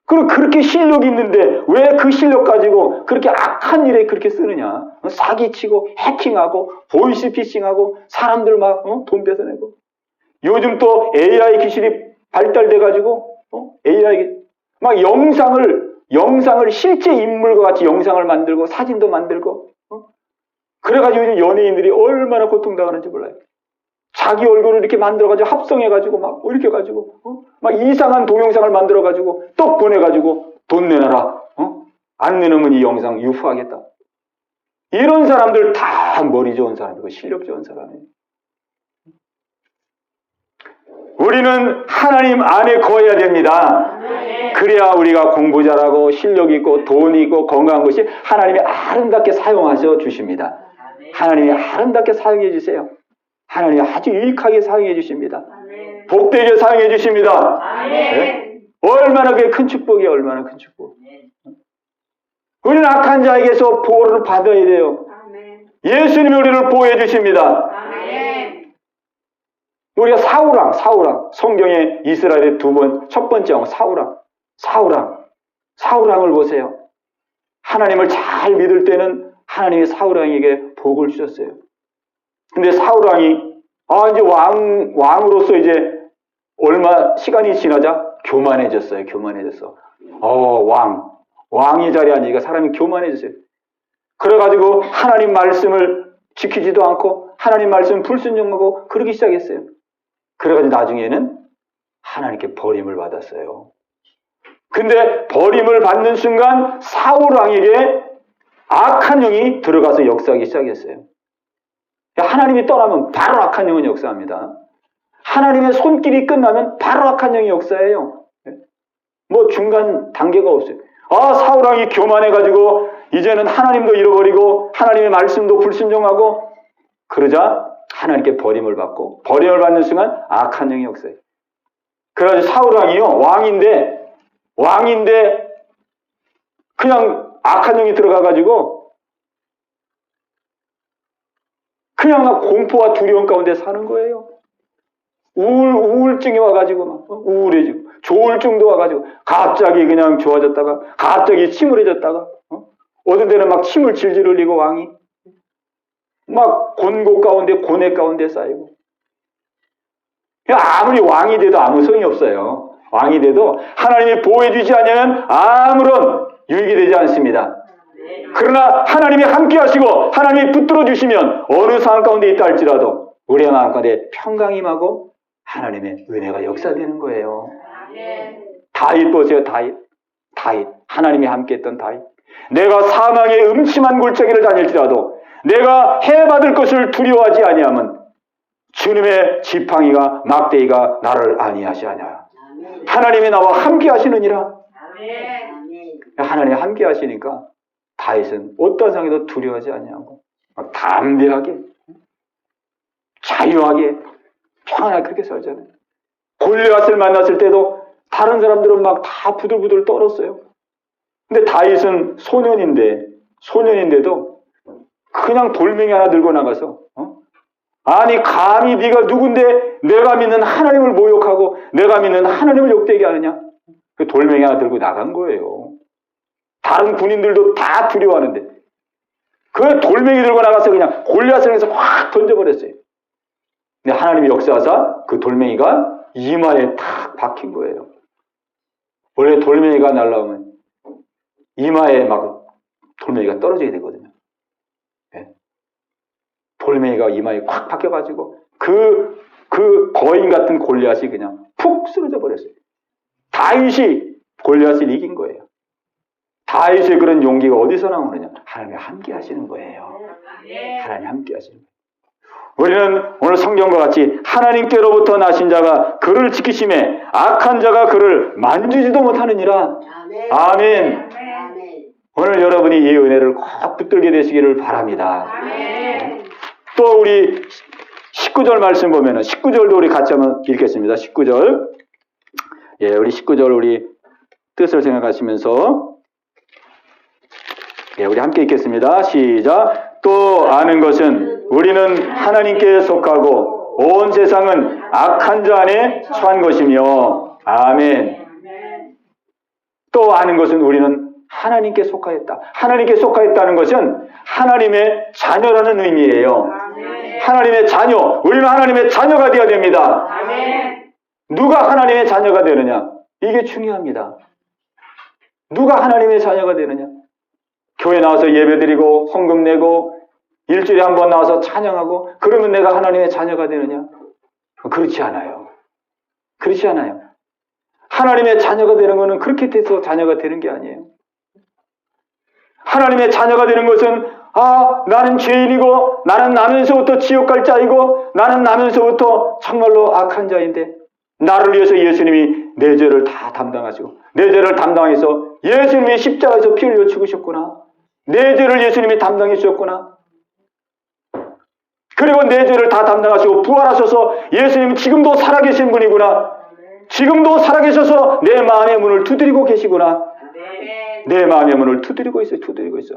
그럼 그렇게 실력이 있는데, 왜 그 실력 가지고 그렇게 악한 일에 그렇게 쓰느냐? 사기치고, 해킹하고, 보이스 피싱하고, 사람들 막, 돈 뺏어내고. 요즘 또 AI 기술이 발달돼가지고, AI, 막 영상을 실제 인물과 같이 영상을 만들고, 사진도 만들고, 그래가지고 요즘 연예인들이 얼마나 고통당하는지 몰라요. 자기 얼굴을 이렇게 만들어가지고 합성해가지고 막 이렇게 해가지고 막 이상한 동영상을 만들어가지고 또 보내가지고 돈 내놔라. 안 내놓으면 이 영상 유포하겠다. 이런 사람들 다 머리 좋은 사람이고 실력 좋은 사람이에요. 우리는 하나님 안에 거해야 됩니다. 그래야 우리가 공부 잘하고 실력 있고 돈 있고 건강한 것이 하나님이 아름답게 사용하셔 주십니다. 하나님이 아름답게 사용해 주세요. 하나님이 아주 유익하게 사용해 주십니다. 복되게 사용해 주십니다. 네? 얼마나 그게 큰 축복이에요. 얼마나 큰 축복. 우리는 악한 자에게서 보호를 받아야 돼요. 예수님이 우리를 보호해 주십니다. 우리가 사울왕 성경에 이스라엘의 첫 번째 왕 사울왕을 보세요. 하나님을 잘 믿을 때는 하나님이 사울왕에게 복을 주셨어요. 근데 사울왕이 이제 왕으로서 이제 얼마 시간이 지나자 교만해졌어요. 왕의 자리에 앉으니까 사람이 교만해졌어요. 그래가지고 하나님 말씀을 지키지도 않고 하나님 말씀 불순종하고 그러기 시작했어요. 그래가지고 나중에는 하나님께 버림을 받았어요. 근데 버림을 받는 순간 사울왕에게 악한 영이 들어가서 역사하기 시작했어요. 하나님이 떠나면 바로 악한 영은 역사합니다. 하나님의 손길이 끝나면 바로 악한 영이 역사해요. 뭐 중간 단계가 없어요. 사울왕이 교만해가지고 이제는 하나님도 잃어버리고 하나님의 말씀도 불순종하고 그러자 하나님께 버림을 받고 버림을 받는 순간 악한 영이 역사해요. 그래가지고 사울왕이요 왕인데 그냥 악한 영이 들어가가지고 그냥 막 공포와 두려움 가운데 사는 거예요. 우울증이 와가지고 막 우울해지고 조울증도 와가지고 갑자기 그냥 좋아졌다가 갑자기 침울해졌다가 어떤 데는 막 침을 질질 흘리고 왕이 막 곤고 가운데 고뇌 가운데 쌓이고 아무리 왕이 돼도 아무 소용이 없어요. 왕이 돼도 하나님이 보호해주지 않으면 아무런 유익이 되지 않습니다. 그러나 하나님이 함께 하시고 하나님이 붙들어 주시면 어느 상황 가운데 있다 할지라도 우리의 마음 가운데 평강이 임하고 하나님의 은혜가 역사되는 거예요. 다윗 보세요. 다윗. 하나님이 함께했던 다윗. 내가 사망의 음침한 골짜기를 다닐지라도 내가 해받을 것을 두려워하지 아니하면 주님의 지팡이가 막대기가 나를 아니하시하냐. 하나님이 나와 함께 하시느니라. 하나님이 함께 하시니까 다윗은 어떤 상황에도 두려워하지 아니하고 담대하게 자유하게 평안하게 그렇게 살잖아요. 골리앗을 만났을 때도 다른 사람들은 막 다 부들부들 떨었어요. 근데 다윗은 소년인데도 그냥 돌멩이 하나 들고 나가서 아니 감히 네가 누군데 내가 믿는 하나님을 모욕하고 내가 믿는 하나님을 욕되게 하느냐. 그 돌멩이 하나 들고 나간 거예요. 다른 군인들도 다 두려워하는데 그 돌멩이 들고 나가서 그냥 골리앗을 해서 확 던져버렸어요. 근데 하나님이 역사하사 그 돌멩이가 이마에 탁 박힌 거예요. 원래 돌멩이가 날라오면 이마에 막 돌멩이가 떨어져야 되거든요. 네? 돌멩이가 이마에 콱 박혀가지고 그 거인 같은 골리앗이 그냥 푹 쓰러져 버렸어요. 다윗이 골리앗을 이긴 거예요. 다윗의 그런 용기가 어디서 나오느냐? 하나님이 함께 하시는 거예요. 하나님 함께 하시는 거예요. 우리는 오늘 성경과 같이 하나님께로부터 나신 자가 그를 지키심에 악한 자가 그를 만지지도 못하느니라. 아멘. 오늘 여러분이 이 은혜를 꼭 붙들게 되시기를 바랍니다. 또 우리 19절 말씀 보면은 19절도 우리 같이 한번 읽겠습니다. 19절. 예, 우리 19절 우리 뜻을 생각하시면서 예, 우리 함께 읽겠습니다. 시작. 또 아는 것은 우리는 하나님께 속하고 온 세상은 악한 자 안에 처한 것이며 아멘. 또 아는 것은 우리는 하나님께 속하였다. 하나님께 속하였다는 것은 하나님의 자녀라는 의미예요. 하나님의 자녀. 우리는 하나님의 자녀가 되어야 됩니다. 누가 하나님의 자녀가 되느냐? 이게 중요합니다. 누가 하나님의 자녀가 되느냐? 교회 나와서 예배드리고 헌금 내고 일주일에 한 번 나와서 찬양하고 그러면 내가 하나님의 자녀가 되느냐? 그렇지 않아요. 그렇지 않아요. 하나님의 자녀가 되는 것은 그렇게 돼서 자녀가 되는 게 아니에요. 하나님의 자녀가 되는 것은 나는 죄인이고 나는 나면서부터 지옥 갈 자이고 나는 나면서부터 정말로 악한 자인데 나를 위해서 예수님이 내 죄를 다 담당하시고 내 죄를 담당해서 예수님이 십자가에서 피 흘려 죽으셨구나. 내 죄를 예수님이 담당해 주셨구나. 그리고 내 죄를 다 담당하시고 부활하셔서 예수님은 지금도 살아계신 분이구나. 지금도 살아계셔서 내 마음의 문을 두드리고 계시구나. 내 마음의 문을 두드리고 있어요. 두드리고 있어.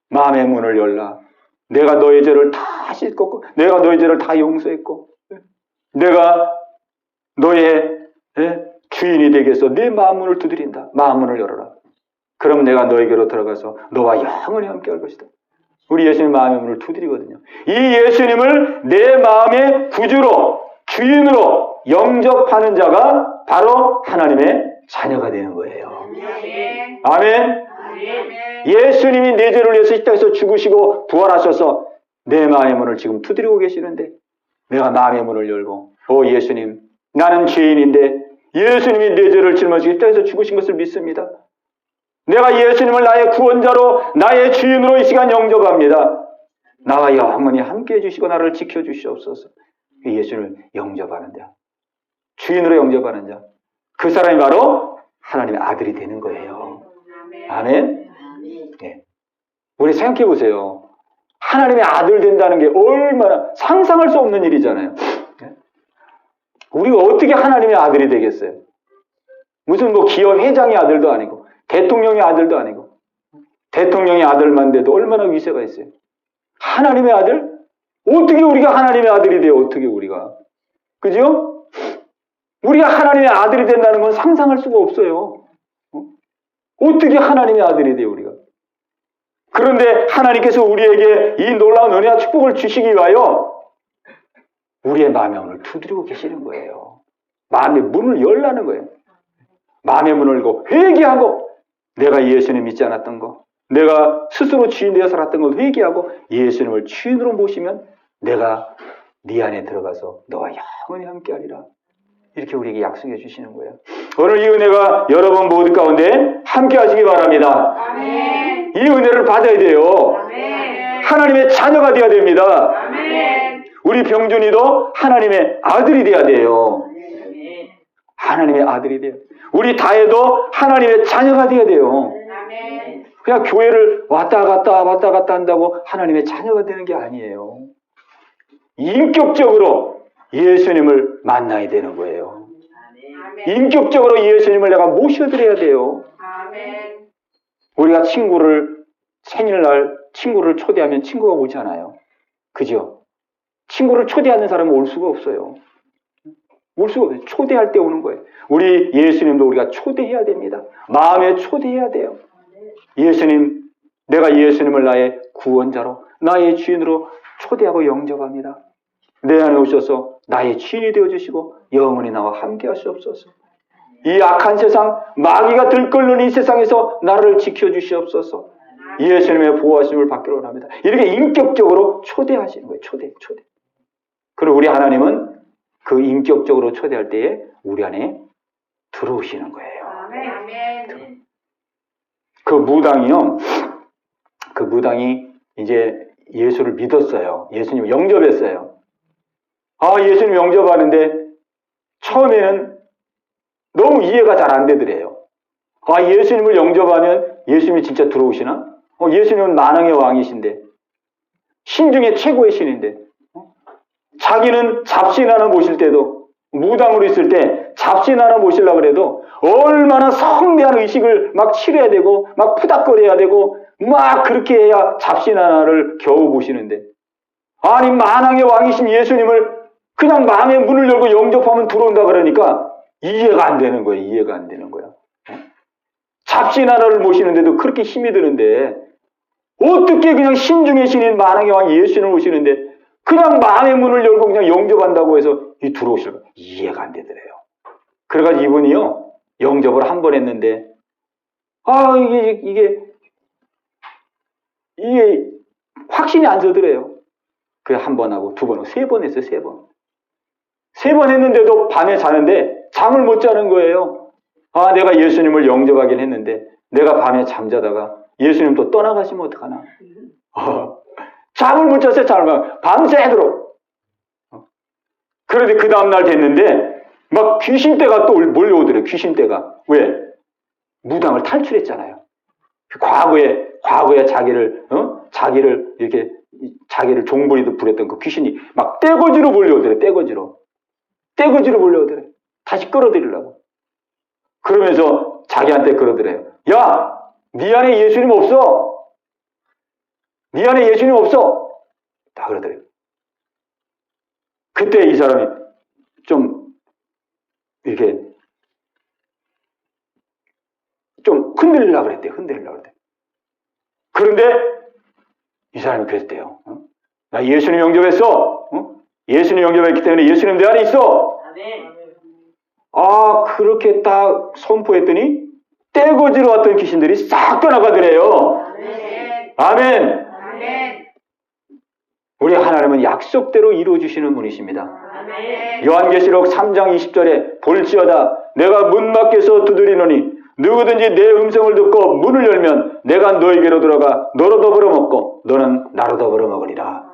마음의 문을 열라. 내가 너의 죄를 다 씻고 내가 너의 죄를 다 용서했고 내가 너의 주인이 되겠어. 내 마음 문을 두드린다. 마음 문을 열어라. 그럼 내가 너에게로 들어가서 너와 영원히 함께 할 것이다. 우리 예수님 마음의 문을 두드리거든요. 이 예수님을 내 마음의 구주로 주인으로 영접하는 자가 바로 하나님의 자녀가 되는 거예요. 아멘. 예수님이 내 죄를 위해서 이 땅에서 죽으시고 부활하셔서 내 마음의 문을 지금 두드리고 계시는데 내가 마음의 문을 열고 예수님 나는 죄인인데 예수님이 내 죄를 짊어지고 이 땅에서 죽으신 것을 믿습니다. 내가 예수님을 나의 구원자로 나의 주인으로 이 시간 영접합니다. 나와 영원히 함께해 주시고 나를 지켜주시옵소서. 예수님을 영접하는 자, 주인으로 영접하는 자, 그 사람이 바로 하나님의 아들이 되는 거예요. 아멘. 네. 우리 생각해 보세요. 하나님의 아들 된다는 게 얼마나 상상할 수 없는 일이잖아요. 우리가 어떻게 하나님의 아들이 되겠어요? 무슨 기업 회장의 아들도 아니고 대통령의 아들도 아니고 대통령의 아들만 돼도 얼마나 위세가 있어요. 하나님의 아들? 어떻게 우리가 하나님의 아들이 돼요? 어떻게 우리가? 그죠? 우리가 하나님의 아들이 된다는 건 상상할 수가 없어요. 어떻게 하나님의 아들이 돼요, 우리가? 그런데 하나님께서 우리에게 이 놀라운 은혜와 축복을 주시기 위하여 우리의 마음의 문을 두드리고 계시는 거예요. 마음의 문을 열라는 거예요. 마음의 문을 열고 회개하고 내가 예수님 믿지 않았던 거, 내가 스스로 주인 되어 살았던 걸 회개하고 예수님을 주인으로 모시면 내가 네 안에 들어가서 너와 영원히 함께하리라. 이렇게 우리에게 약속해 주시는 거예요. 오늘 이 은혜가 여러분 모두 가운데 함께 하시기 바랍니다. 아멘. 이 은혜를 받아야 돼요. 아멘. 하나님의 자녀가 되어야 됩니다. 아멘. 우리 병준이도 하나님의 아들이 돼야 돼요. 하나님의 아들이 돼요. 우리 다혜도 하나님의 자녀가 돼야 돼요. 아멘. 그냥 교회를 왔다 갔다 한다고 하나님의 자녀가 되는 게 아니에요. 인격적으로 예수님을 만나야 되는 거예요. 아멘. 인격적으로 예수님을 내가 모셔드려야 돼요. 아멘. 우리가 생일날 친구를 초대하면 친구가 오잖아요. 그죠? 친구를 초대하는 사람은 올 수가 없어요. 올 수가 없어요. 초대할 때 오는 거예요. 우리 예수님도 우리가 초대해야 됩니다. 마음에 초대해야 돼요. 예수님, 내가 예수님을 나의 구원자로, 나의 주인으로 초대하고 영접합니다. 내 안에 오셔서 나의 주인이 되어주시고 영원히 나와 함께 하시옵소서. 이 악한 세상, 마귀가 들끓는 이 세상에서 나를 지켜주시옵소서. 예수님의 보호하심을 받기로 합니다. 이렇게 인격적으로 초대하시는 거예요. 초대. 그리고 우리 하나님은 그 인격적으로 초대할 때에 우리 안에 들어오시는 거예요. 아멘. 그 무당이 이제 예수를 믿었어요. 예수님 영접했어요. 예수님 영접하는데 처음에는 너무 이해가 잘 안 되더래요. 예수님을 영접하면 예수님이 진짜 들어오시나? 예수님은 만왕의 왕이신데, 신 중에 최고의 신인데, 자기는 잡신 하나 모실 때도, 무당으로 있을 때 잡신 하나 모시려고 해도 얼마나 성대한 의식을 막 치러야 되고, 막 푸닥거려야 되고, 막 그렇게 해야 잡신 하나를 겨우 모시는데, 아니 만왕의 왕이신 예수님을 그냥 마음의 문을 열고 영접하면 들어온다 그러니까 이해가 안 되는 거예요. 이해가 안 되는 거야. 잡신 하나를 모시는데도 그렇게 힘이 드는데 어떻게 그냥 신중의 신인 만왕의 왕 예수님을 모시는데 그냥 마음의 문을 열고 그냥 영접한다고 해서 들어오실까? 이해가 안 되더래요. 그래가지고 이분이요 영접을 한 번 했는데 이게 확신이 안 서더래요. 그래 한 번 하고 두 번 하고 세 번 했어요. 세 번 했는데도 밤에 자는데 잠을 못 자는 거예요. 내가 예수님을 영접하긴 했는데 내가 밤에 잠자다가 예수님 또 떠나가시면 어떡하나. 잠을 못 잤어요. 밤새도록. 그런데 그 다음날 됐는데 막 귀신떼가 또 몰려오더래요. 귀신떼가. 왜? 무당을 탈출했잖아요. 과거에 자기를 이렇게 자기를 종부리듯 부렸던 그 귀신이 막 떼거지로 몰려오더래. 떼거지로 몰려오더래. 다시 끌어들이려고. 그러면서 자기한테 그러더래요. 야, 네 안에 예수님 없어. 네 안에 예수님 없어. 다 그러더래요. 그때 이 사람이 좀 이렇게 좀 흔들리려고 그랬대요. 그런데 이 사람이 그랬대요. 나 예수님 영접했어. 예수님 영접했기 때문에 예수님 내 안에 있어. 그렇게 딱 선포했더니 떼거지로 왔던 귀신들이 싹 떠나가더래요. 아멘. 우리 하나님은 약속대로 이루어주시는 분이십니다. 요한계시록 3장 20절에 볼지어다 내가 문 밖에서 두드리노니 누구든지 내 음성을 듣고 문을 열면 내가 너에게로 들어가 너로 더불어 먹고 너는 나로 더불어 먹으리라.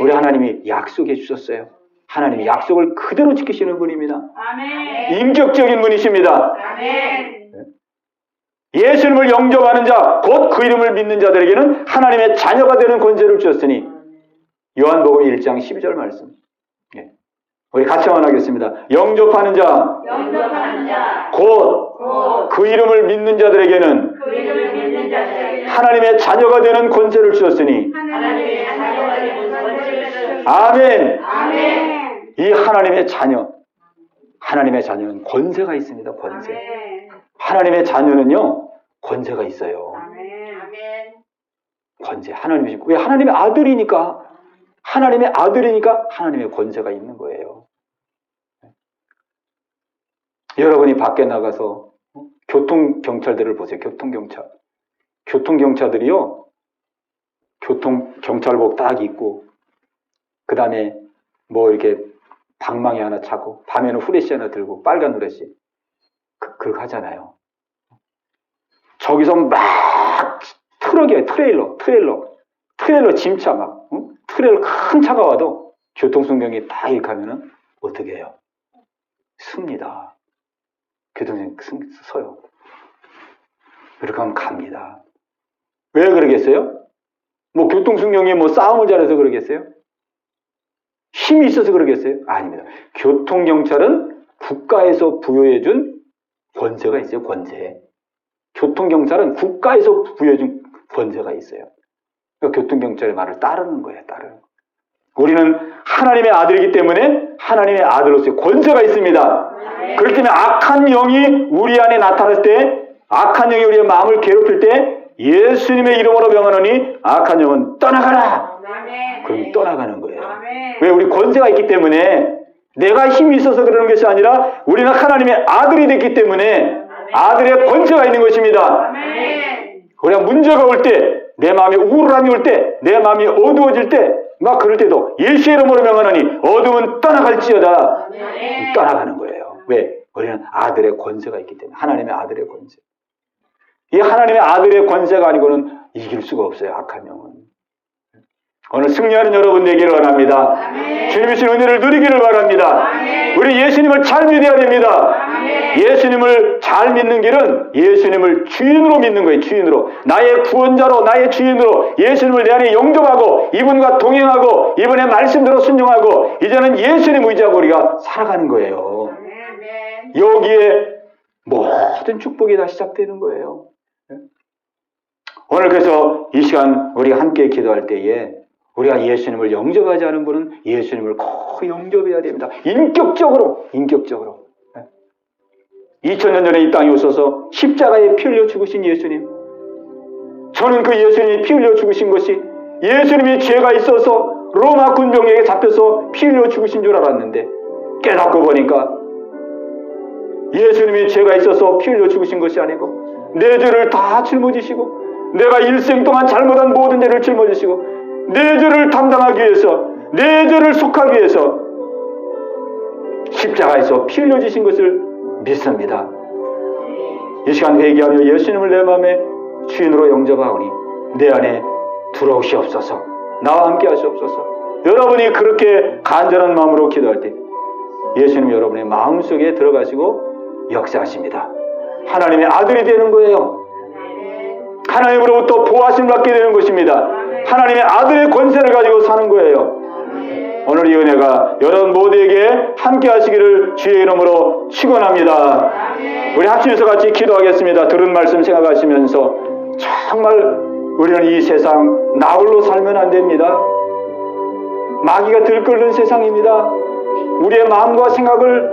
우리 하나님이 약속해 주셨어요. 하나님이 약속을 그대로 지키시는 분입니다. 인격적인 분이십니다. 예수님을 영접하는 자, 곧 그 이름을 믿는 자들에게는 하나님의 자녀가 되는 권세를 주셨으니 요한복음 1장 12절 말씀. 우리 같이 한번 하겠습니다. 영접하는 자, 곧 그 이름을 믿는 자들에게는 하나님의 자녀가 되는 권세를 주셨으니 아멘. 이 하나님의 자녀는 권세가 있습니다. 권세. 하나님의 자녀는요 권세가 있어요. 권세. 하나님이 왜 하나님의 아들이니까 하나님의 권세가 있는 거예요. 여러분이 밖에 나가서 교통경찰들을 보세요. 교통경찰. 교통경찰들이요. 교통경찰복 딱 입고 그 다음에 뭐 이렇게 방망이 하나 차고 밤에는 후레쉬 하나 들고 빨간 후레쉬 그렇게 하잖아요. 저기서 막 트럭이에요. 트레일러 짐차 막 트레일러 큰 차가 와도 교통순경이 딱 이렇게 하면은 어떻게 해요? 씁니다. 교통순경 서요. 이렇게 하면 갑니다. 왜 그러겠어요? 뭐 교통순경이 뭐 싸움을 잘해서 그러겠어요? 힘이 있어서 그러겠어요? 아닙니다. 교통경찰은 국가에서 부여해준 권세가 있어요. 권세. 교통경찰은 국가에서 부여해준 권세가 있어요. 그러니까 교통경찰의 말을 따르는 거예요. 따르는 거. 우리는 하나님의 아들이기 때문에 하나님의 아들로서의 권세가 있습니다. 그렇기 때문에 악한 영이 우리 안에 나타날 때, 악한 영이 우리의 마음을 괴롭힐 때 예수님의 이름으로 명하노니 악한 영은 떠나가라. 그럼 떠나가는 거예요. 왜? 우리 권세가 있기 때문에, 내가 힘이 있어서 그러는 것이 아니라 우리는 하나님의 아들이 됐기 때문에 아들의 권세가 있는 것입니다. 우리가 문제가 올 때, 내 마음에 우울함이 올 때, 내 마음이 어두워질 때, 막 그럴 때도 예수의 이름으로 명하노니 어둠은 떠나갈지어다. 떠나가는 거예요. 왜? 우리는 아들의 권세가 있기 때문에. 하나님의 아들의 권세. 이 하나님의 아들의 권세가 아니고는 이길 수가 없어요. 악한 영은. 오늘 승리하는 여러분 되기를 원합니다. 주님의 신 은혜를 누리기를 바랍니다. 우리 예수님을 잘 믿어야 됩니다. 예수님을 잘 믿는 길은 예수님을 주인으로 믿는 거예요. 주인으로. 나의 구원자로, 나의 주인으로 예수님을 내 안에 영접하고 이분과 동행하고 이분의 말씀대로 순종하고 이제는 예수님 의지하고 우리가 살아가는 거예요. 여기에 모든 축복이 다 시작되는 거예요. 오늘 그래서 이 시간 우리가 함께 기도할 때에 우리가 예수님을 영접하지 않은 분은 예수님을 꼭 영접해야 됩니다. 인격적으로. 2000년 전에 이 땅에 오셔서 십자가에 피 흘려 죽으신 예수님. 저는 그 예수님이 피 흘려 죽으신 것이 예수님이 죄가 있어서 로마 군병에게 잡혀서 피 흘려 죽으신 줄 알았는데 깨닫고 보니까 예수님이 죄가 있어서 피 흘려 죽으신 것이 아니고 내 죄를 다 짊어지시고 내가 일생 동안 잘못한 모든 죄를 짊어지시고 내 죄를 담당하기 위해서, 내 죄를 속하기 위해서 십자가에서 피 흘려주신 것을 믿습니다. 이 시간 회개하며 예수님을 내 마음에 주인으로 영접하오니 내 안에 들어오시옵소서. 나와 함께 하시옵소서. 여러분이 그렇게 간절한 마음으로 기도할 때 예수님 여러분의 마음속에 들어가시고 역사하십니다. 하나님의 아들이 되는 거예요. 하나님으로부터 보호하심을 받게 되는 것입니다. 하나님의 아들의 권세를 가지고 사는 거예요. 오늘 이 은혜가 여러분 모두에게 함께 하시기를 주의 이름으로 축원합니다. 우리 합심해서 같이 기도하겠습니다. 들은 말씀 생각하시면서 정말 우리는 이 세상 나홀로 살면 안 됩니다. 마귀가 들끓는 세상입니다. 우리의 마음과 생각을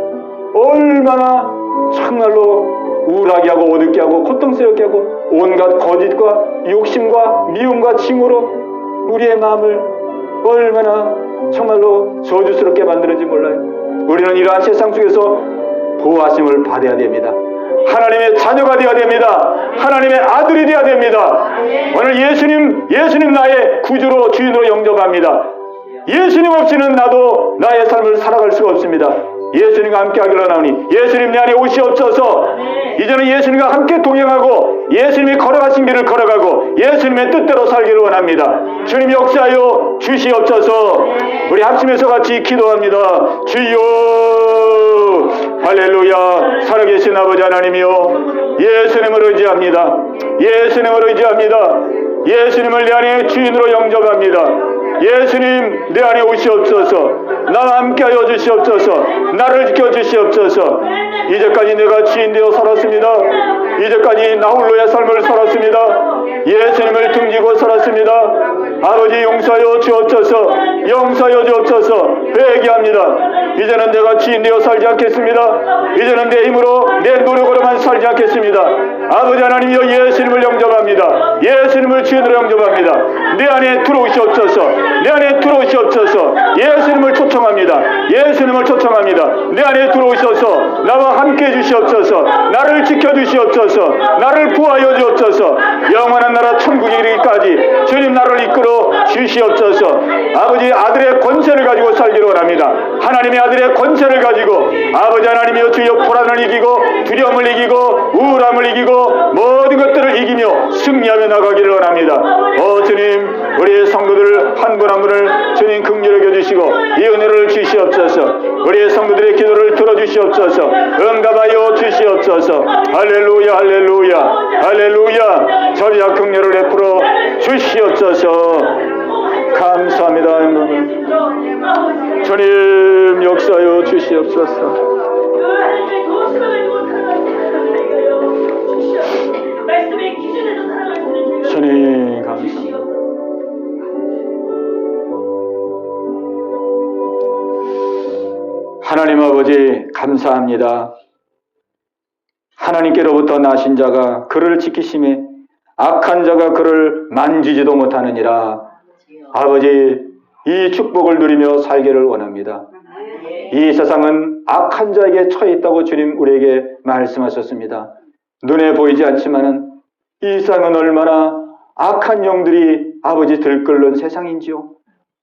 얼마나 정말로 우울하게 하고 어둡게 하고 고통스럽게 하고 온갖 거짓과 욕심과 미움과 징후로 우리의 마음을 얼마나 정말로 저주스럽게 만드는지 몰라요. 우리는 이러한 세상 속에서 보호하심을 받아야 됩니다. 하나님의 자녀가 되어야 됩니다. 하나님의 아들이 되어야 됩니다. 오늘 예수님 나의 구주로 주인으로 영접합니다. 예수님 없이는 나도 나의 삶을 살아갈 수가 없습니다. 예수님과 함께 하기를 원하오니 예수님 내 안에 오시옵소서. 이제는 예수님과 함께 동행하고 예수님이 걸어가신 길을 걸어가고 예수님의 뜻대로 살기를 원합니다. 주님 역사하여 주시옵소서. 우리 합심해서 같이 기도합니다. 주여 할렐루야. 살아계신 아버지 하나님이여 예수님을 의지합니다. 예수님을 의지합니다. 예수님을 내 안에 주인으로 영접합니다. 예수님 내 안에 오시옵소서. 나와 함께하여 주시옵소서. 나를 지켜주시옵소서. 이제까지 내가 주인되어 살았습니다. 이제까지 나 홀로의 삶을 살았습니다. 예수님을 등지고 살았습니다. 아버지 용서하여 주옵소서. 용서하여 주옵소서. 회개합니다. 이제는 내가 지인되어 살지 않겠습니다. 이제는 내 힘으로 내 노력으로만 살지 않겠습니다. 아버지 하나님이여 예수님을 영접합니다. 예수님을 주인으로 영접합니다. 내 안에 들어오시옵소서. 내 안에 들어오시옵소서. 예수님을 초청합니다. 예수님을 초청합니다. 내 안에 들어오셔서 나와 함께 해주시옵소서. 나를 지켜주시옵소서. 나를 구하여 주옵소서. 영원한 나라 천국에 이르기까지 주님 나를 이끌어 주시옵소서. 아버지 아들의 권세를 가지고 살기로 원합니다. 하나님의 아들의 권세를 가지고 아버지 하나님이여 주여 불안을 이기고 두려움을 이기고 우울함을 이기고 모든 것들을 이기며 승리하며 나가기를 원합니다. 주님 우리의 성도들 한 분 한 분을 주님 긍휼히 여겨주시고 이 은혜를 주시옵소서. 우리의 성도들의 기도를 들어주시옵소서. 응답하여 주시옵소서. 할렐루야 할렐루야 할렐루야. 저리야 긍휼을 베풀어 주시옵소서. 감사합니다. 주님 역사하여 주시옵소서. 주님 감사합니다. 하나님 아버지 감사합니다. 하나님께로부터 나신 자가 그를 지키심에 악한 자가 그를 만지지도 못하느니라. 아버지 이 축복을 누리며 살기를 원합니다. 이 세상은 악한 자에게 처해 있다고 주님 우리에게 말씀하셨습니다. 눈에 보이지 않지만은 이 세상은 얼마나 악한 영들이 아버지 들끓는 세상인지요.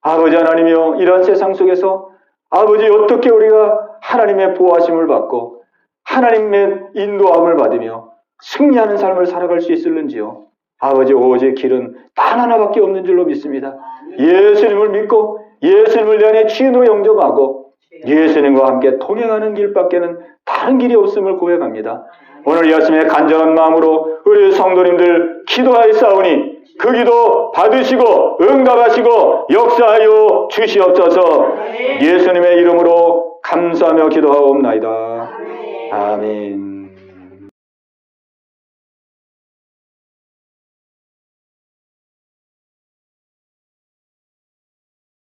아버지 하나님이여 이런 세상 속에서 아버지 어떻게 우리가 하나님의 보호하심을 받고 하나님의 인도함을 받으며 승리하는 삶을 살아갈 수 있을는지요. 아버지 오직 길은 단 하나밖에 없는 줄로 믿습니다. 예수님을 믿고 예수님을 내 안에 주인으로 영접하고 예수님과 함께 동행하는 길밖에는 다른 길이 없음을 고백합니다. 오늘 이 아침에 간절한 마음으로 우리 성도님들 기도하였사오니 그 기도 받으시고 응답하시고 역사하여 주시옵소서. 예수님의 이름으로 감사하며 기도하옵나이다. 아멘.